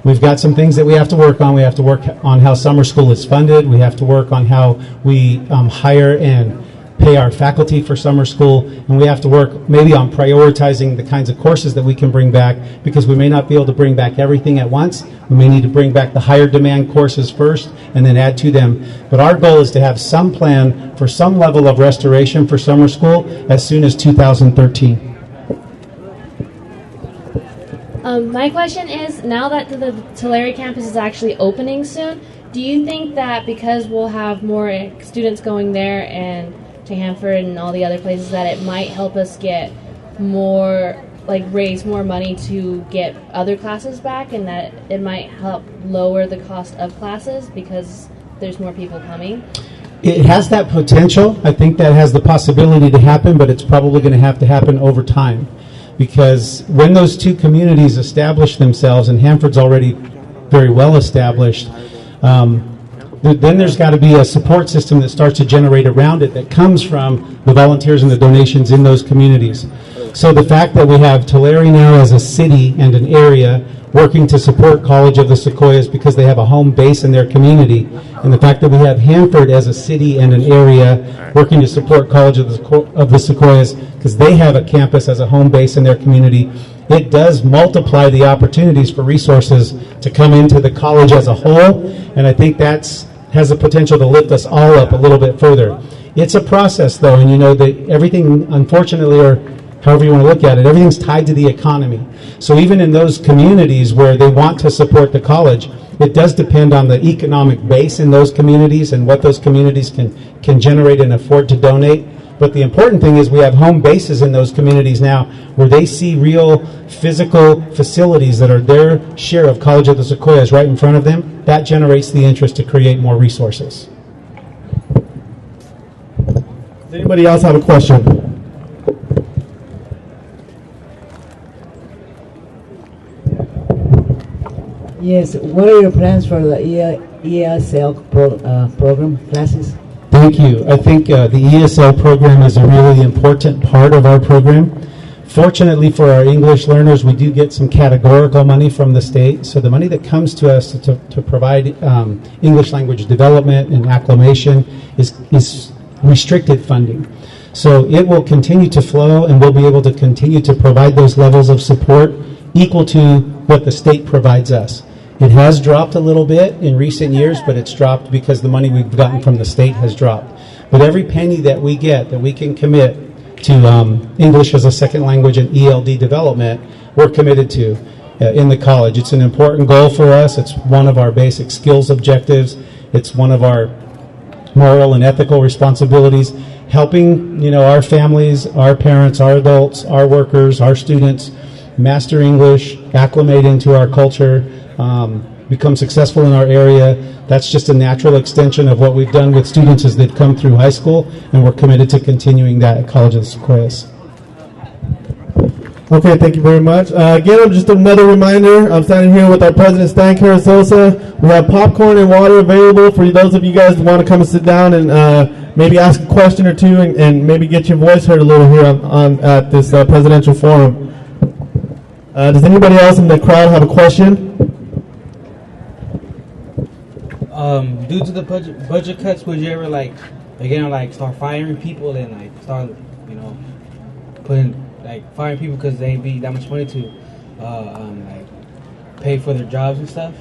We've got some things that we have to work on. We have to work on how summer school is funded. We have to work on how we hire and pay our faculty for summer school, and we have to work maybe on prioritizing the kinds of courses that we can bring back, because we may not be able to bring back everything at once. We may need to bring back the higher demand courses first and then add to them. But our goal is to have some plan for some level of restoration for summer school as soon as 2013. My question is, now that the Tulare campus is actually opening soon, do you think that because we'll have more students going there and to Hanford and all the other places, that it might help us get more, raise more money to get other classes back, and that it might help lower the cost of classes because there's more people coming? It has that potential. I think that has the possibility to happen, but it's probably going to happen over time. Because when those two communities establish themselves, and Hanford's already very well established, then there's got to be a support system that starts to generate around it that comes from the volunteers and the donations in those communities. So the fact that we have Tulare now as a city and an area working to support College of the Sequoias because they have a home base in their community, and the fact that we have Hanford as a city and an area working to support College of the Sequoias because they have a campus as a home base in their community, it does multiply the opportunities for resources to come into the college as a whole, and I think that's has the potential to lift us all up a little bit further. It's a process, though, and that everything, unfortunately, or however you want to look at it, everything's tied to the economy. So even in those communities where they want to support the college, it does depend on the economic base in those communities and what those communities can generate and afford to donate. But the important thing is we have home bases in those communities now where they see real physical facilities that are their share of College of the Sequoias right in front of them. That generates the interest to create more resources. Does anybody else have a question? Yes, what are your plans for the ESL program classes? Thank you. I think the ESL program is a really important part of our program. Fortunately for our English learners, we do get some categorical money from the state. So the money that comes to us to provide English language development and acclimation is restricted funding. So it will continue to flow, and we'll be able to continue to provide those levels of support equal to what the state provides us. It has dropped a little bit in recent years, but it's dropped because the money we've gotten from the state has dropped. But every penny that we get that we can commit to English as a second language and ELD development, we're committed to in the college. It's an important goal for us. It's one of our basic skills objectives. It's one of our moral and ethical responsibilities, helping our families, our parents, our adults, our workers, our students master English, acclimate into our culture, become successful in our area. That's just a natural extension of what we've done with students as they've come through high school, and we're committed to continuing that at College of the Sequoias. Okay, thank you very much. Again, just another reminder, I'm standing here with our president, Stan Carrizosa. We have popcorn and water available for those of you guys who want to come and sit down and maybe ask a question or two and maybe get your voice heard a little here at this presidential forum. Does anybody else in the crowd have a question? Due to the budget cuts, would you ever start firing people and start firing people because they ain't be that much money to pay for their jobs and stuff?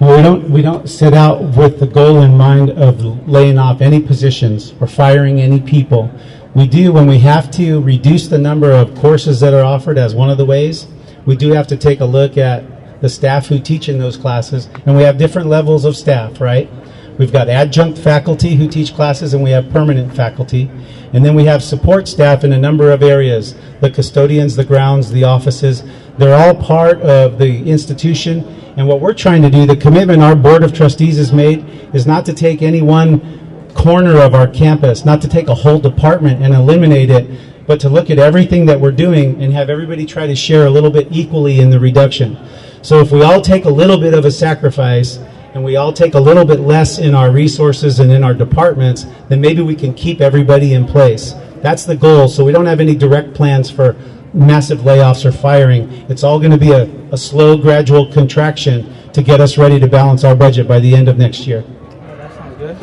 Well, we don't set out with the goal in mind of laying off any positions or firing any people. We do, when we have to reduce the number of courses that are offered as one of the ways, we do have to take a look at the staff who teach in those classes, and we have different levels of staff, right? We've got adjunct faculty who teach classes, and we have permanent faculty, and then we have support staff in a number of areas, the custodians, the grounds, the offices. They're all part of the institution, and what we're trying to do, the commitment our Board of Trustees has made, is not to take any one corner of our campus, not to take a whole department and eliminate it, but to look at everything that we're doing and have everybody try to share a little bit equally in the reduction. So if we all take a little bit of a sacrifice and we all take a little bit less in our resources and in our departments, then maybe we can keep everybody in place. That's the goal. So we don't have any direct plans for massive layoffs or firing. It's all going to be a slow, gradual contraction to get us ready to balance our budget by the end of next year. Oh, that sounds good.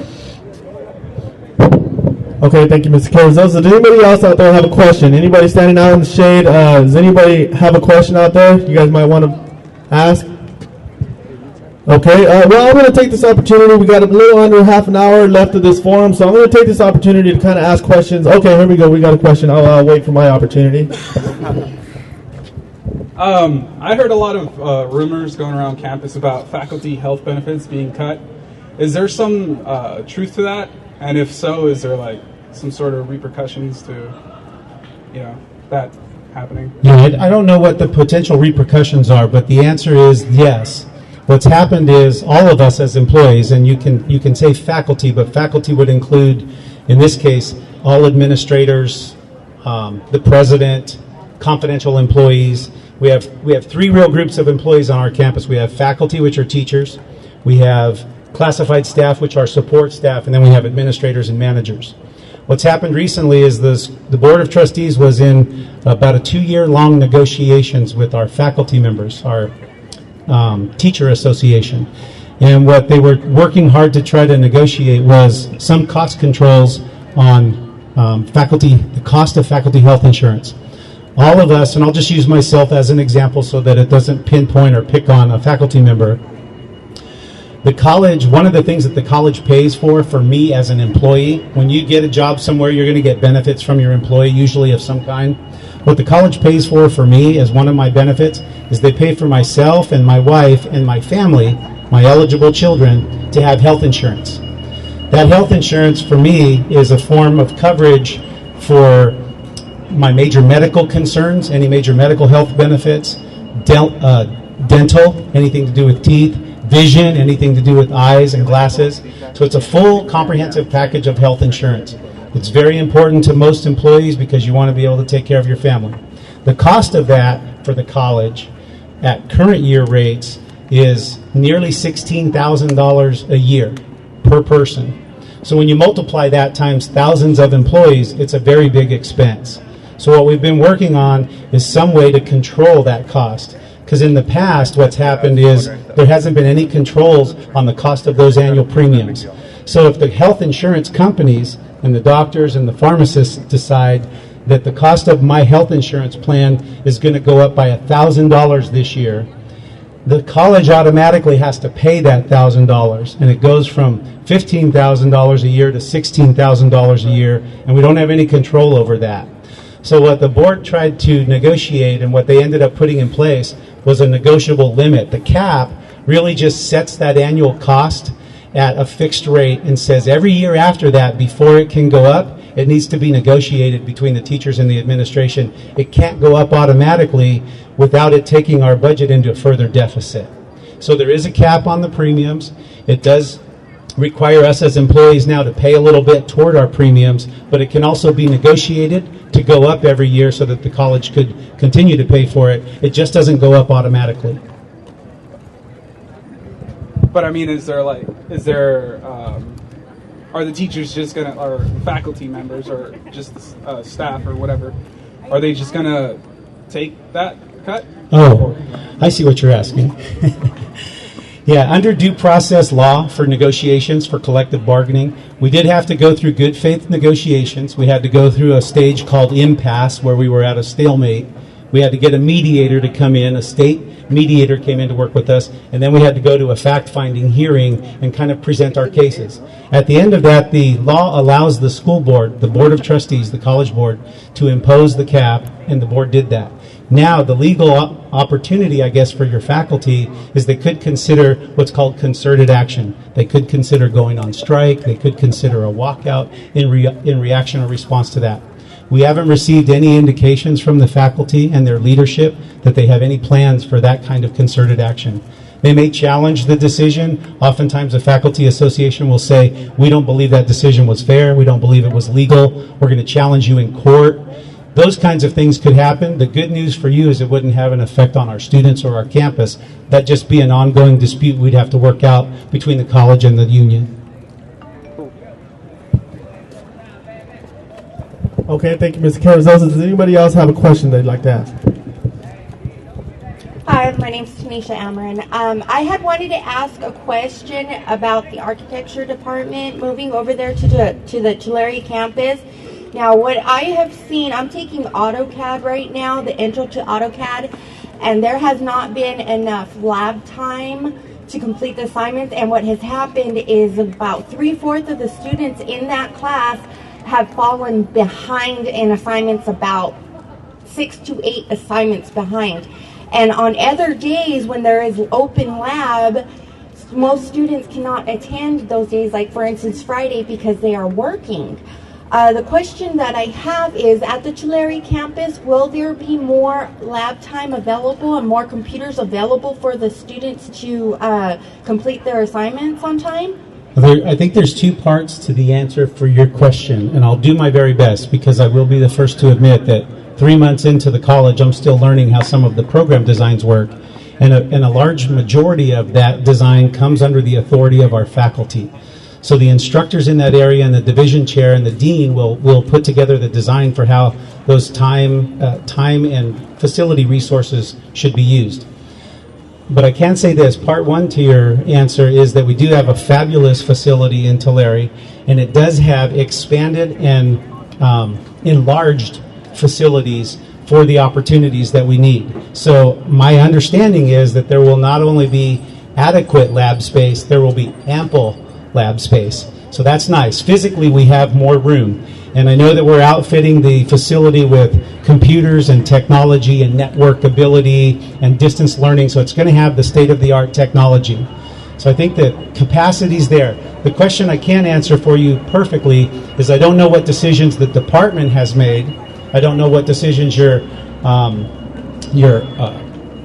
Okay, thank you, Mr. Carrizosa. Does anybody else out there have a question? Anybody standing out in the shade? Does anybody have a question out there you guys might want to ask? Okay, well, I'm going to take this opportunity. We got a little under half an hour left of this forum, so I'm going to take this opportunity to kind of ask questions. Okay, here we go. We got a question. I'll wait for my opportunity. I heard a lot of rumors going around campus about faculty health benefits being cut. Is there some truth to that? And if so, is there some sort of repercussions to, that happening? Yeah, I don't know what the potential repercussions are, but the answer is yes. What's happened is all of us as employees, and you can say faculty, but faculty would include, in this case, all administrators, the president, confidential employees. We have three real groups of employees on our campus. We have faculty, which are teachers. We have classified staff, which are support staff, and then we have administrators and managers. What's happened recently is the Board of Trustees was in about a 2-year-long negotiations with our faculty members, our teacher association. And what they were working hard to try to negotiate was some cost controls on faculty, the cost of faculty health insurance. All of us, and I'll just use myself as an example so that it doesn't pinpoint or pick on a faculty member. The college, one of the things that the college pays for me as an employee, when you get a job somewhere, you're going to get benefits from your employee, usually of some kind. What the college pays for me as one of my benefits is they pay for myself and my wife and my family, my eligible children, to have health insurance. That health insurance for me is a form of coverage for my major medical concerns, any major medical health benefits, dental, anything to do with teeth, vision, anything to do with eyes and glasses. So it's a full comprehensive package of health insurance. It's very important to most employees because you want to be able to take care of your family. The cost of that for the college at current year rates is nearly $16,000 a year per person. So when you multiply that times thousands of employees, it's a very big expense. So what we've been working on is some way to control that cost. Because in the past, what's happened is there hasn't been any controls on the cost of those annual premiums. So if the health insurance companies and the doctors and the pharmacists decide that the cost of my health insurance plan is going to go up by $1,000 this year, the college automatically has to pay that $1,000, and it goes from $15,000 a year to $16,000 a year, and we don't have any control over that. So what the board tried to negotiate and what they ended up putting in place was a negotiable limit. The cap really just sets that annual cost at a fixed rate and says every year after that, before it can go up, it needs to be negotiated between the teachers and the administration. It can't go up automatically without it taking our budget into a further deficit. So there is a cap on the premiums. It does require us as employees now to pay a little bit toward our premiums, but it can also be negotiated to go up every year so that the college could continue to pay for it. It just doesn't go up automatically. But I mean, are the teachers just gonna, or faculty members, or just staff or whatever, are they just gonna take that cut? Oh, I see what you're asking. Yeah, under due process law for negotiations for collective bargaining, we did have to go through good faith negotiations. We had to go through a stage called impasse where we were at a stalemate. We had to get a mediator to come in, a state mediator came in to work with us, and then we had to go to a fact-finding hearing and kind of present our cases. At the end of that, the law allows the school board, the board of trustees, the college board, to impose the cap, and the board did that. Now, the legal opportunity, I guess, for your faculty is they could consider what's called concerted action. They could consider going on strike. They could consider a walkout in reaction or response to that. We haven't received any indications from the faculty and their leadership that they have any plans for that kind of concerted action. They may challenge the decision. Oftentimes the faculty association will say, we don't believe that decision was fair. We don't believe it was legal. We're going to challenge you in court. Those kinds of things could happen. The good news for you is it wouldn't have an effect on our students or our campus. That'd just be an ongoing dispute we'd have to work out between the college and the union. Okay, thank you, Mr. Carrizosa. Does anybody else have a question they'd like to ask? Hi, my name's Tanisha Amron. I had wanted to ask a question about the architecture department moving over there to the Tulare campus. Now, what I have seen, I'm taking AutoCAD right now, the intro to AutoCAD, and there has not been enough lab time to complete the assignments, and what has happened is about 3/4 of the students in that class have fallen behind in assignments, about 6 to 8 assignments behind. And on other days when there is open lab, most students cannot attend those days, like for instance Friday, because they are working. The question that I have is, at the Tulare campus, will there be more lab time available and more computers available for the students to complete their assignments on time? I think there's two parts to the answer for your question, and I'll do my very best because I will be the first to admit that 3 months into the college, I'm still learning how some of the program designs work, and a large majority of that design comes under the authority of our faculty. So the instructors in that area and the division chair and the dean will put together the design for how those time and facility resources should be used. But I can say this, part one to your answer is that we do have a fabulous facility in Tulare, and it does have expanded and enlarged facilities for the opportunities that we need. So my understanding is that there will not only be adequate lab space, there will be ample lab space. So that's nice. Physically, we have more room. And I know that we're outfitting the facility with computers and technology and network ability and distance learning, so it's going to have the state-of-the-art technology. So I think the capacity's there. The question I can't answer for you perfectly is I don't know what decisions the department has made. I don't know what decisions your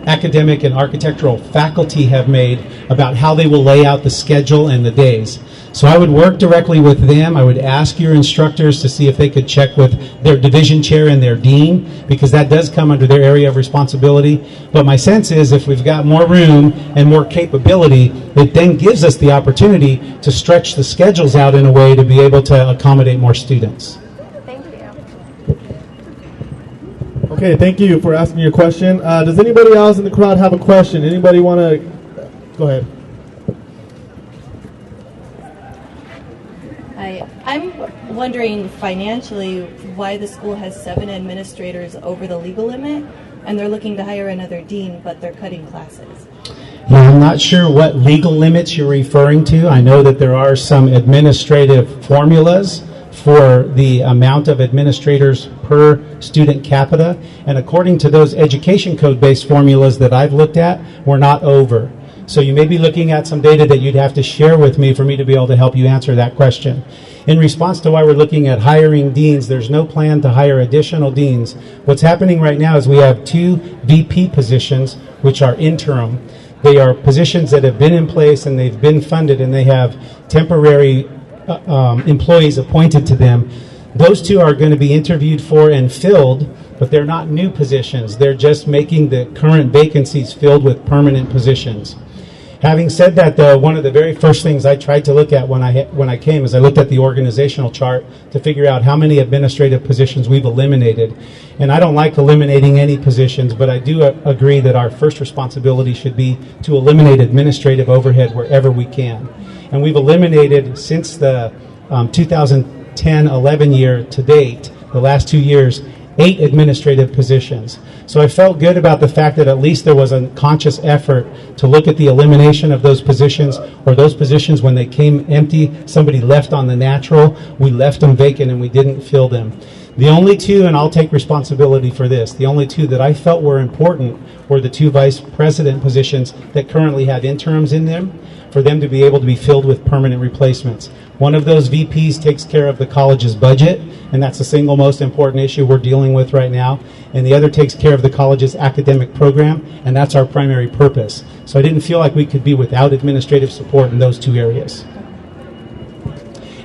academic and architectural faculty have made about how they will lay out the schedule and the days. So I would work directly with them. I would ask your instructors to see if they could check with their division chair and their dean, because that does come under their area of responsibility. But my sense is if we've got more room and more capability, it then gives us the opportunity to stretch the schedules out in a way to be able to accommodate more students. Thank you. Okay, thank you for asking your question. Does anybody else in the crowd have a question? Anybody want to go ahead? I'm wondering financially why the school has 7 administrators over the legal limit, and they're looking to hire another dean, but they're cutting classes. Yeah, I'm not sure what legal limits you're referring to. I know that there are some administrative formulas for the amount of administrators per student capita, and according to those education code-based formulas that I've looked at, we're not over. So you may be looking at some data that you'd have to share with me for me to be able to help you answer that question. In response to why we're looking at hiring deans, there's no plan to hire additional deans. What's happening right now is we have 2 VP positions, which are interim. They are positions that have been in place and they've been funded, and they have temporary employees appointed to them. Those 2 are going to be interviewed for and filled, but they're not new positions. They're just making the current vacancies filled with permanent positions. Having said that, though, one of the very first things I tried to look at when I came is I looked at the organizational chart to figure out how many administrative positions we've eliminated. And I don't like eliminating any positions, but I do agree that our first responsibility should be to eliminate administrative overhead wherever we can. And we've eliminated, since the 2010-11 year to date, the last 2 years, 8 administrative positions. So I felt good about the fact that at least there was a conscious effort to look at the elimination of those positions, or those positions when they came empty, somebody left on the natural, we left them vacant and we didn't fill them. The only 2, and I'll take responsibility for this, the only 2 that I felt were important were the 2 vice president positions that currently had interims in them, for them to be able to be filled with permanent replacements. One of those VPs takes care of the college's budget, and that's the single most important issue we're dealing with right now. And the other takes care of the college's academic program, and that's our primary purpose. So I didn't feel like we could be without administrative support in those 2 areas.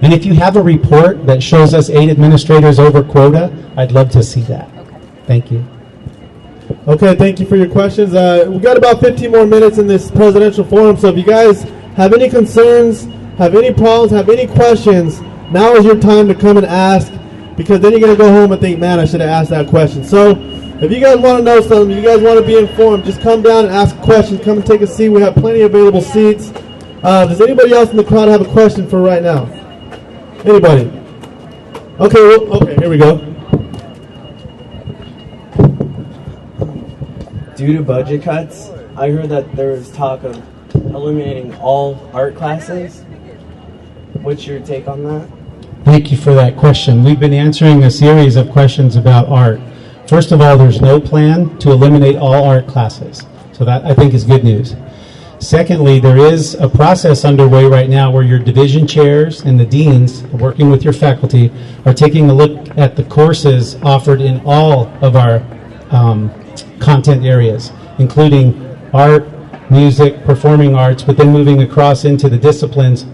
And if you have a report that shows us 8 administrators over quota, I'd love to see that. Thank you. Okay, thank you for your questions. We've got about 15 more minutes in this presidential forum, so if you guys have any concerns, have any problems, have any questions, now is your time to come and ask, because then you're going to go home and think, man, I should have asked that question. So if you guys want to know something, you guys want to be informed, just come down and ask questions. Come and take a seat. We have plenty of available seats. Does anybody else in the crowd have a question for right now? Anybody? Okay, okay, here we go. Due to budget cuts, I heard that there was talk of eliminating all art classes. What's your take on that? Thank you for that question. We've been answering a series of questions about art. First of all, there's no plan to eliminate all art classes. So that, I think, is good news. Secondly, there is a process underway right now where your division chairs and the deans, working with your faculty, are taking a look at the courses offered in all of our content areas, including art, music, performing arts, but then moving across into the disciplines,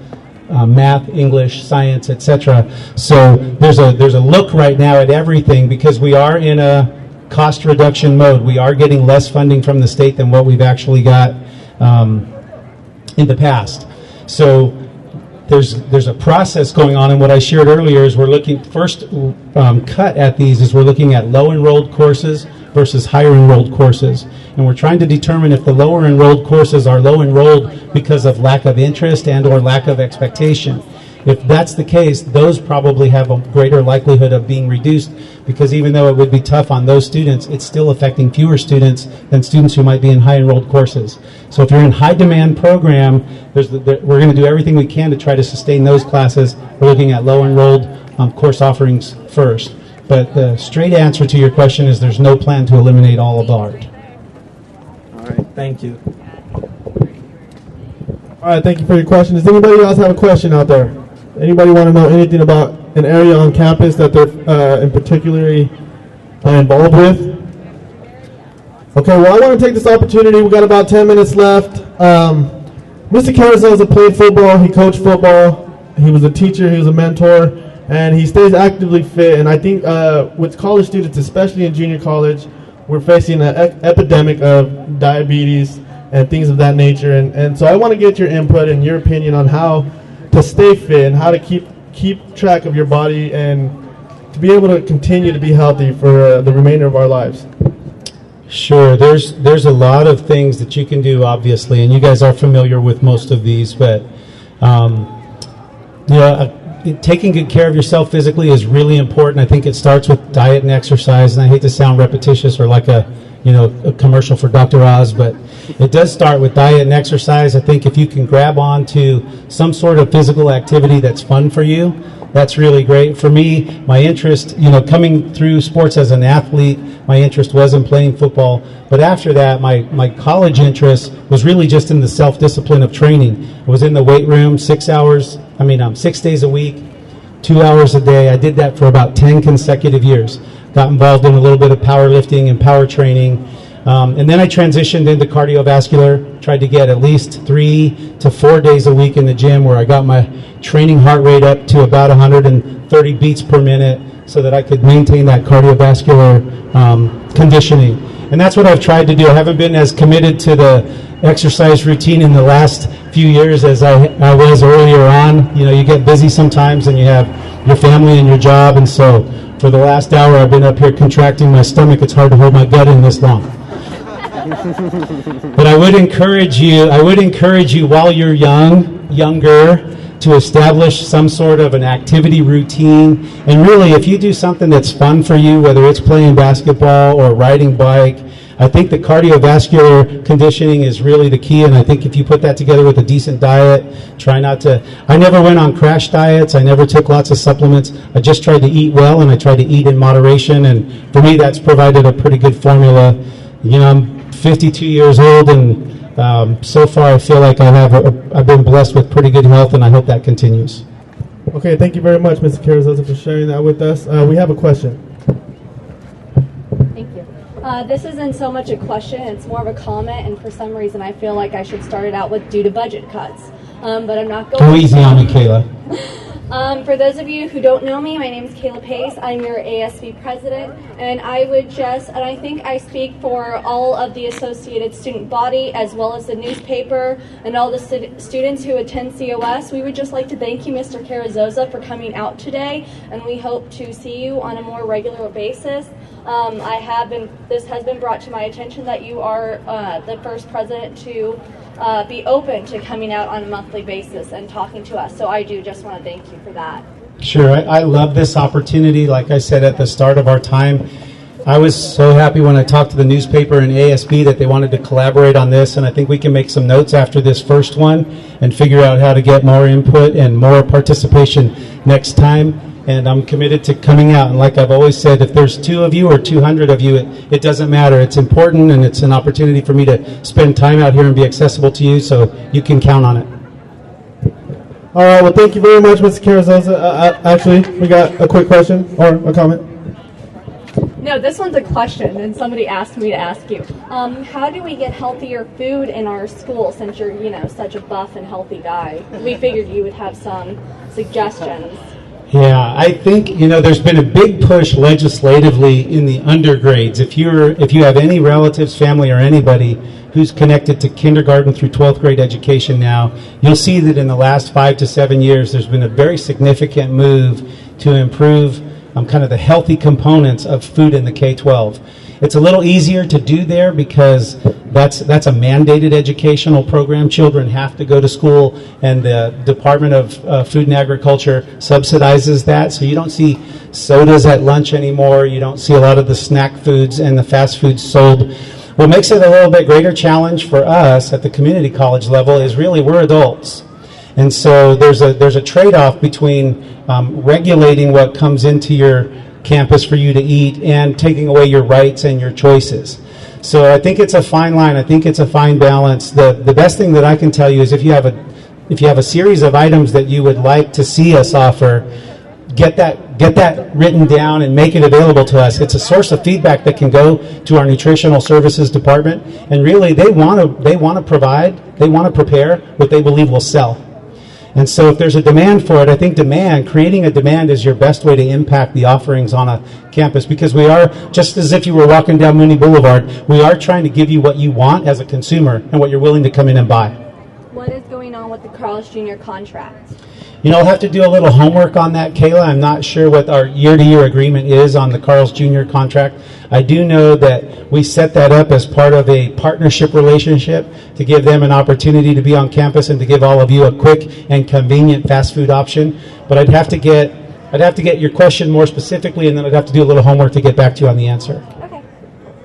math, English, science, etc. So there's a look right now at everything, because we are in a cost reduction mode. We are getting less funding from the state than what we've actually got in the past. So there's a process going on, and what I shared earlier is we're looking, first cut at these is we're looking at low enrolled courses versus higher enrolled courses. And we're trying to determine if the lower enrolled courses are low enrolled because of lack of interest and or lack of expectation. If that's the case, those probably have a greater likelihood of being reduced, because even though it would be tough on those students, it's still affecting fewer students than students who might be in high enrolled courses. So if you're in high demand program, we're going to do everything we can to try to sustain those classes. We're looking at low enrolled course offerings first. But the straight answer to your question is there's no plan to eliminate all of art. All right, thank you. All right, thank you for your question. Does anybody else have a question out there? Anybody want to know anything about an area on campus that they're in particularly involved with? Okay, well, I want to take this opportunity. We've got about 10 minutes left. Mr. Carrizosa played football. He coached football. He was a teacher. He was a mentor. And he stays actively fit. And I think with college students, especially in junior college, we're facing an epidemic of diabetes and things of that nature. And so I want to get your input and your opinion on how to stay fit and how to keep track of your body and to be able to continue to be healthy for the remainder of our lives. Sure, there's a lot of things that you can do, obviously, and you guys are familiar with most of these, but taking good care of yourself physically is really important. I think it starts with diet and exercise, and I hate to sound repetitious or like a commercial for Dr. Oz, but it does start with diet and exercise. I think if you can grab on to some sort of physical activity that's fun for you, that's really great. For me, my interest, coming through sports as an athlete, my interest was in playing football. But after that, my college interest was really just in the self-discipline of training. I was in the weight room 6 days a week, 2 hours a day. I did that for about 10 consecutive years. Got involved in a little bit of powerlifting and power training. And then I transitioned into cardiovascular, tried to get at least 3 to 4 days a week in the gym where I got my training heart rate up to about 130 beats per minute so that I could maintain that cardiovascular conditioning. And that's what I've tried to do. I haven't been as committed to the exercise routine in the last few years as I was earlier on. You get busy sometimes and you have your family and your job, and so for the last hour I've been up here contracting my stomach. It's hard to hold my gut in this long. But I would encourage you while you're younger, to establish some sort of an activity routine. And really, if you do something that's fun for you, whether it's playing basketball or riding bike, I think the cardiovascular conditioning is really the key. And I think if you put that together with a decent diet, I never went on crash diets. I never took lots of supplements. I just tried to eat well, and I tried to eat in moderation. And for me, that's provided a pretty good formula. I'm 52 years old, and so far I feel like I've been blessed with pretty good health, and I hope that continues. Okay, thank you very much, Mr. Carrizosa, for sharing that with us. We have a question. Thank you. This isn't so much a question, it's more of a comment, and for some reason I feel like I should start it out with due to budget cuts. But I'm not going to. Go easy on me, Kayla. For those of you who don't know me, my name is Kayla Pace. I'm your ASB president, and I think I speak for all of the associated student body as well as the newspaper and all the students who attend COS. We would just like to thank you, Mr. Carrizosa, for coming out today, and we hope to see you on a more regular basis. This has been brought to my attention that you are the first president to be open to coming out on a monthly basis and talking to us. So I do just want to thank you for that. Sure. I love this opportunity. Like I said at the start of our time, I was so happy when I talked to the newspaper and ASB that they wanted to collaborate on this, and I think we can make some notes after this first one and figure out how to get more input and more participation next time. And I'm committed to coming out. And like I've always said, if there's 2 of you or 200 of you, it doesn't matter. It's important, and it's an opportunity for me to spend time out here and be accessible to you, so you can count on it. All right, well, thank you very much, Mr. Carrizosa. Actually, we got a quick question or a comment. No, this one's a question, and somebody asked me to ask you. How do we get healthier food in our school, since you're, such a buff and healthy guy? We figured you would have some suggestions. Yeah, I think, there's been a big push legislatively in the undergrades. If you have any relatives, family, or anybody who's connected to kindergarten through 12th grade education now, you'll see that in the last 5 to 7 years, there's been a very significant move to improve kind of the healthy components of food in the K-12. It's a little easier to do there because that's a mandated educational program. Children have to go to school, and the Department of Food and Agriculture subsidizes that. So you don't see sodas at lunch anymore. You don't see a lot of the snack foods and the fast foods sold. What makes it a little bit greater challenge for us at the community college level is really we're adults. And so there's a trade-off between regulating what comes into your campus for you to eat and taking away your rights and your choices. So I think it's a fine line. I think it's a fine balance. The best thing that I can tell you is if you have a series of items that you would like to see us offer, get that written down and make it available to us. It's a source of feedback that can go to our nutritional services department, and really they want to prepare what they believe will sell. And so if there's a demand for it, I think creating a demand is your best way to impact the offerings on a campus, because we are, just as if you were walking down Mooney Boulevard, we are trying to give you what you want as a consumer and what you're willing to come in and buy. What is going on with the Carl's Jr. contract? I'll have to do a little homework on that, Kayla. I'm not sure what our year-to-year agreement is on the Carl's Jr. contract. I do know that we set that up as part of a partnership relationship to give them an opportunity to be on campus and to give all of you a quick and convenient fast food option. But I'd have to get your question more specifically, and then I'd have to do a little homework to get back to you on the answer. Okay.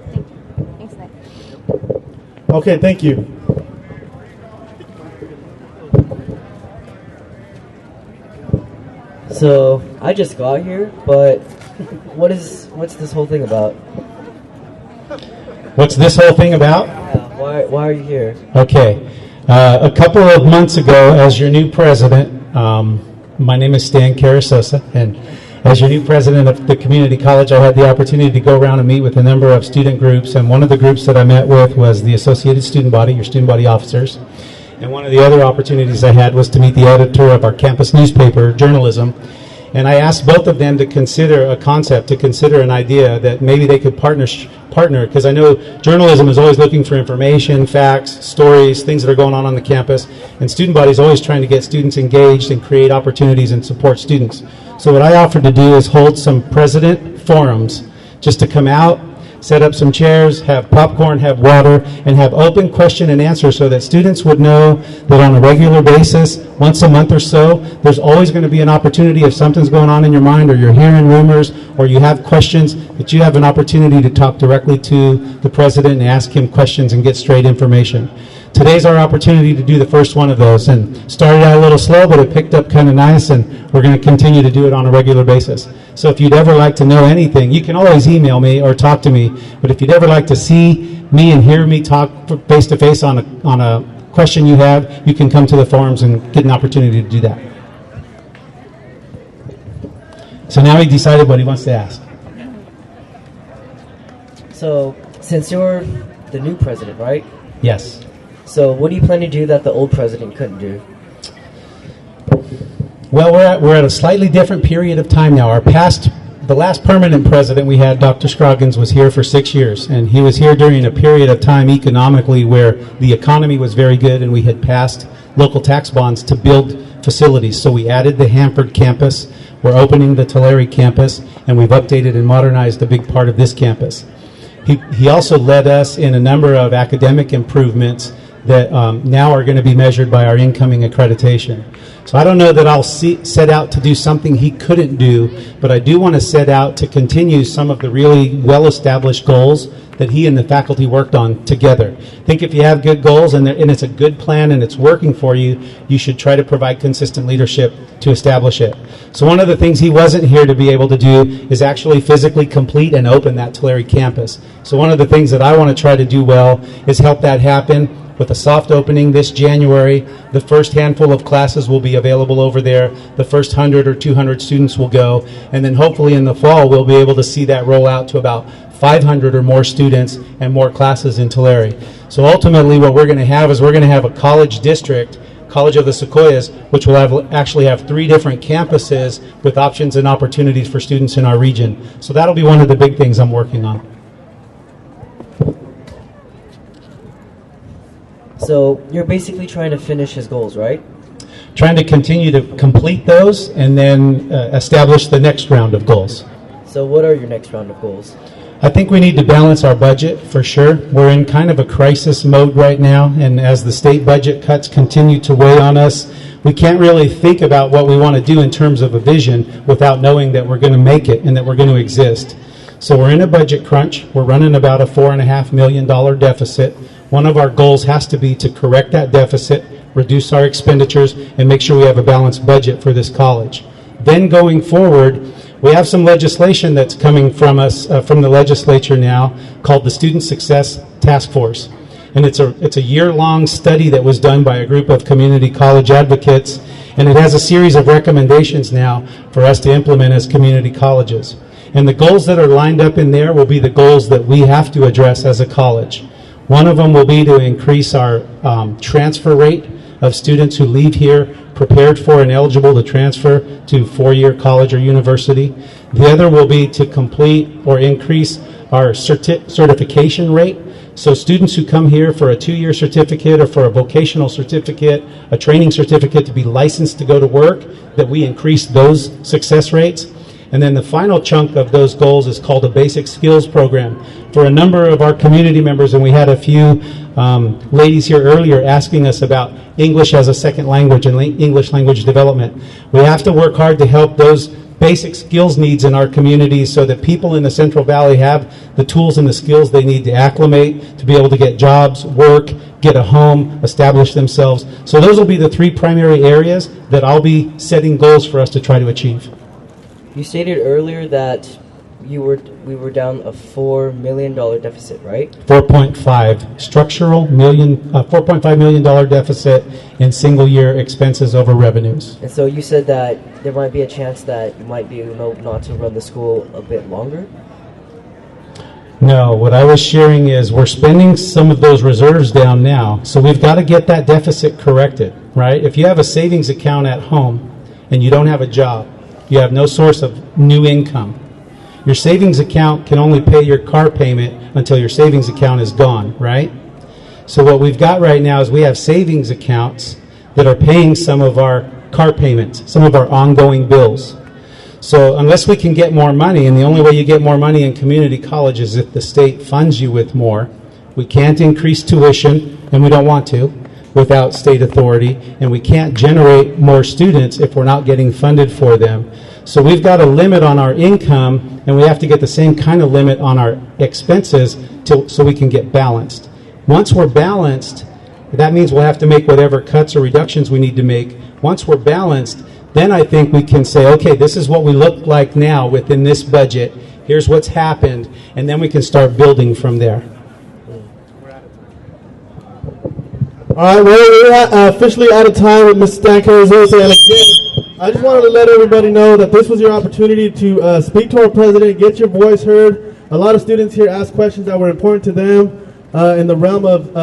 Thank you. Thanks, Nick. Okay, thank you. So I just got here, but what's this whole thing about? What's this whole thing about? Yeah, why are you here? Okay. A couple of months ago, as your new president, my name is Stan Carrizosa, and as your new president of the community college, I had the opportunity to go around and meet with a number of student groups, and one of the groups that I met with was the Associated Student Body, your student body officers. And one of the other opportunities I had was to meet the editor of our campus newspaper, Journalism. And I asked both of them to consider a concept, to consider an idea that maybe they could partner, because I know journalism is always looking for information, facts, stories, things that are going on the campus. And Student Body is always trying to get students engaged and create opportunities and support students. So what I offered to do is hold some president forums, just to come out, set up some chairs, have popcorn, have water, and have open question and answer, so that students would know that on a regular basis, once a month or so, there's always going to be an opportunity if something's going on in your mind, or you're hearing rumors, or you have questions, that you have an opportunity to talk directly to the president and ask him questions and get straight information. Today's our opportunity to do the first one of those, and started out a little slow, but it picked up kind of nice, and we're going to continue to do it on a regular basis. So if you'd ever like to know anything, you can always email me or talk to me, but if you'd ever like to see me and hear me talk face-to-face on a question you have, you can come to the forums and get an opportunity to do that. So now he decided what he wants to ask. So, since you're the new president, right? Yes. So what do you plan to do that the old president couldn't do? Well, we're at a slightly different period of time now. The last permanent president we had, Dr. Scroggins, was here for 6 years, and he was here during a period of time economically where the economy was very good, and we had passed local tax bonds to build facilities. So we added the Hanford campus, we're opening the Tulare campus, and we've updated and modernized a big part of this campus. He also led us in a number of academic improvements that now are going to be measured by our incoming accreditation. So I don't know that I'll set out to do something he couldn't do, but I do want to set out to continue some of the really well-established goals that he and the faculty worked on together. I think if you have good goals and it's a good plan and it's working for you, you should try to provide consistent leadership to establish it. So one of the things he wasn't here to be able to do is actually physically complete and open that Tulare campus. So one of the things that I want to try to do well is help that happen. With a soft opening this January, the first handful of classes will be available over there. The first 100 or 200 students will go. And then hopefully in the fall, we'll be able to see that roll out to about 500 or more students and more classes in Tulare. So ultimately what we're going to have is we're going to have a college district, College of the Sequoias, which will actually have 3 different campuses with options and opportunities for students in our region. So that'll be one of the big things I'm working on. So you're basically trying to finish his goals, right? Trying to continue to complete those and then establish the next round of goals. So what are your next round of goals? I think we need to balance our budget for sure. We're in kind of a crisis mode right now, and as the state budget cuts continue to weigh on us, we can't really think about what we want to do in terms of a vision without knowing that we're going to make it and that we're going to exist. So we're in a budget crunch. We're running about a $4.5 million deficit. One of our goals has to be to correct that deficit, reduce our expenditures, and make sure we have a balanced budget for this college. Then going forward, we have some legislation that's coming from us, from the legislature now, called the Student Success Task Force. And it's a year-long study that was done by a group of community college advocates, And it has a series of recommendations now for us to implement as community colleges. And the goals that are lined up in there will be the goals that we have to address as a college. One of them will be to increase our transfer rate of students who leave here prepared for and eligible to transfer to four-year college or university. The other will be to complete or increase our certification rate. So students who come here for a 2-year certificate or for a vocational certificate, a training certificate to be licensed to go to work, that we increase those success rates. And then the final chunk of those goals is called a basic skills program. For a number of our community members, and we had a few ladies here earlier asking us about English as a second language and English language development. We have to work hard to help those basic skills needs in our communities so that people in the Central Valley have the tools and the skills they need to acclimate, to be able to get jobs, work, get a home, establish themselves. So those will be the 3 primary areas that I'll be setting goals for us to try to achieve. You stated earlier that we were down a $4 million deficit, right? 4.5 structural $4.5 million deficit in single year expenses over revenues. And so you said that there might be a chance that you might be able not to run the school a bit longer? No, what I was sharing is we're spending some of those reserves down now, so we've got to get that deficit corrected, right? If you have a savings account at home and you don't have a job, you have no source of new income, your savings account can only pay your car payment until your savings account is gone, right? So what we've got right now is we have savings accounts that are paying some of our car payments, some of our ongoing bills. So unless we can get more money, and the only way you get more money in community college is if the state funds you with more, we can't increase tuition, and we don't want to, without state authority, and we can't generate more students if we're not getting funded for them. So we've got a limit on our income, and we have to get the same kind of limit on our expenses so we can get balanced. Once we're balanced, that means we'll have to make whatever cuts or reductions we need to make. Once we're balanced, then I think we can say, okay, this is what we look like now within this budget. Here's what's happened, and then we can start building from there. All right, we're officially out of time with Mr. Stan Carrizosa. And again, I just wanted to let everybody know that this was your opportunity to speak to our president, get your voice heard. A lot of students here asked questions that were important to them in the realm of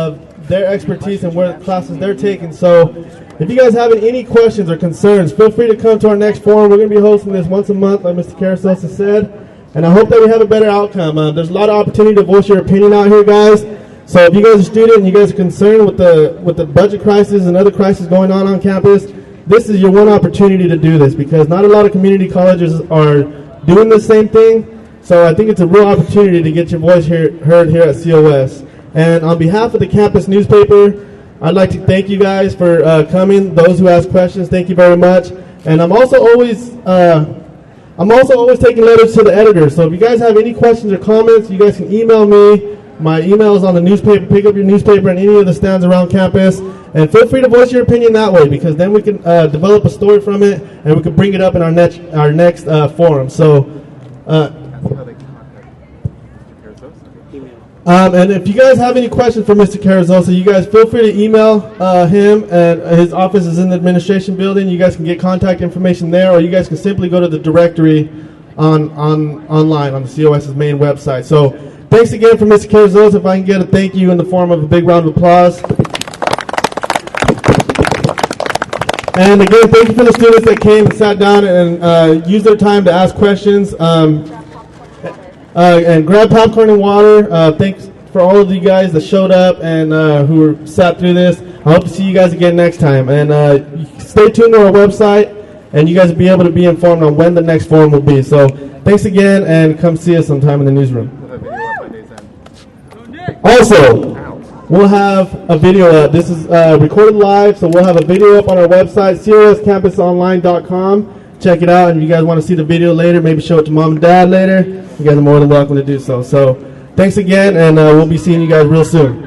their expertise and what classes they're taking. So if you guys have any questions or concerns, feel free to come to our next forum. We're going to be hosting this once a month, like Mr. Carrizosa said. And I hope that we have a better outcome. There's a lot of opportunity to voice your opinion out here, guys. So if you guys are a student and you guys are concerned with the budget crisis and other crises going on campus, this is your one opportunity to do this, because not a lot of community colleges are doing the same thing. So I think it's a real opportunity to get your voice heard here at COS. And on behalf of the campus newspaper, I'd like to thank you guys for coming. Those who asked questions, thank you very much. And I'm also always taking letters to the editor. So if you guys have any questions or comments, you guys can email me. My email is on the newspaper. Pick up your newspaper in any of the stands around campus, and feel free to voice your opinion that way, because then we can develop a story from it, and we can bring it up in our next forum. So, and if you guys have any questions for Mr. Carrizosa, you guys feel free to email him, and his office is in the administration building. You guys can get contact information there, or you guys can simply go to the directory online on the COS's main website. So thanks again for Mr. Carrizosa. If I can get a thank you in the form of a big round of applause. And again, thank you for the students that came and sat down and used their time to ask questions. And grab popcorn and water. Thanks for all of you guys that showed up and who sat through this. I hope to see you guys again next time. And stay tuned to our website, and you guys will be able to be informed on when the next forum will be. So thanks again, and come see us sometime in the newsroom. Also, we'll have a video up. This is recorded live, so we'll have a video up on our website, coscampusonline.com. Check it out, and if you guys want to see the video later, maybe show it to mom and dad later, you guys are more than welcome to do so. So thanks again, and we'll be seeing you guys real soon.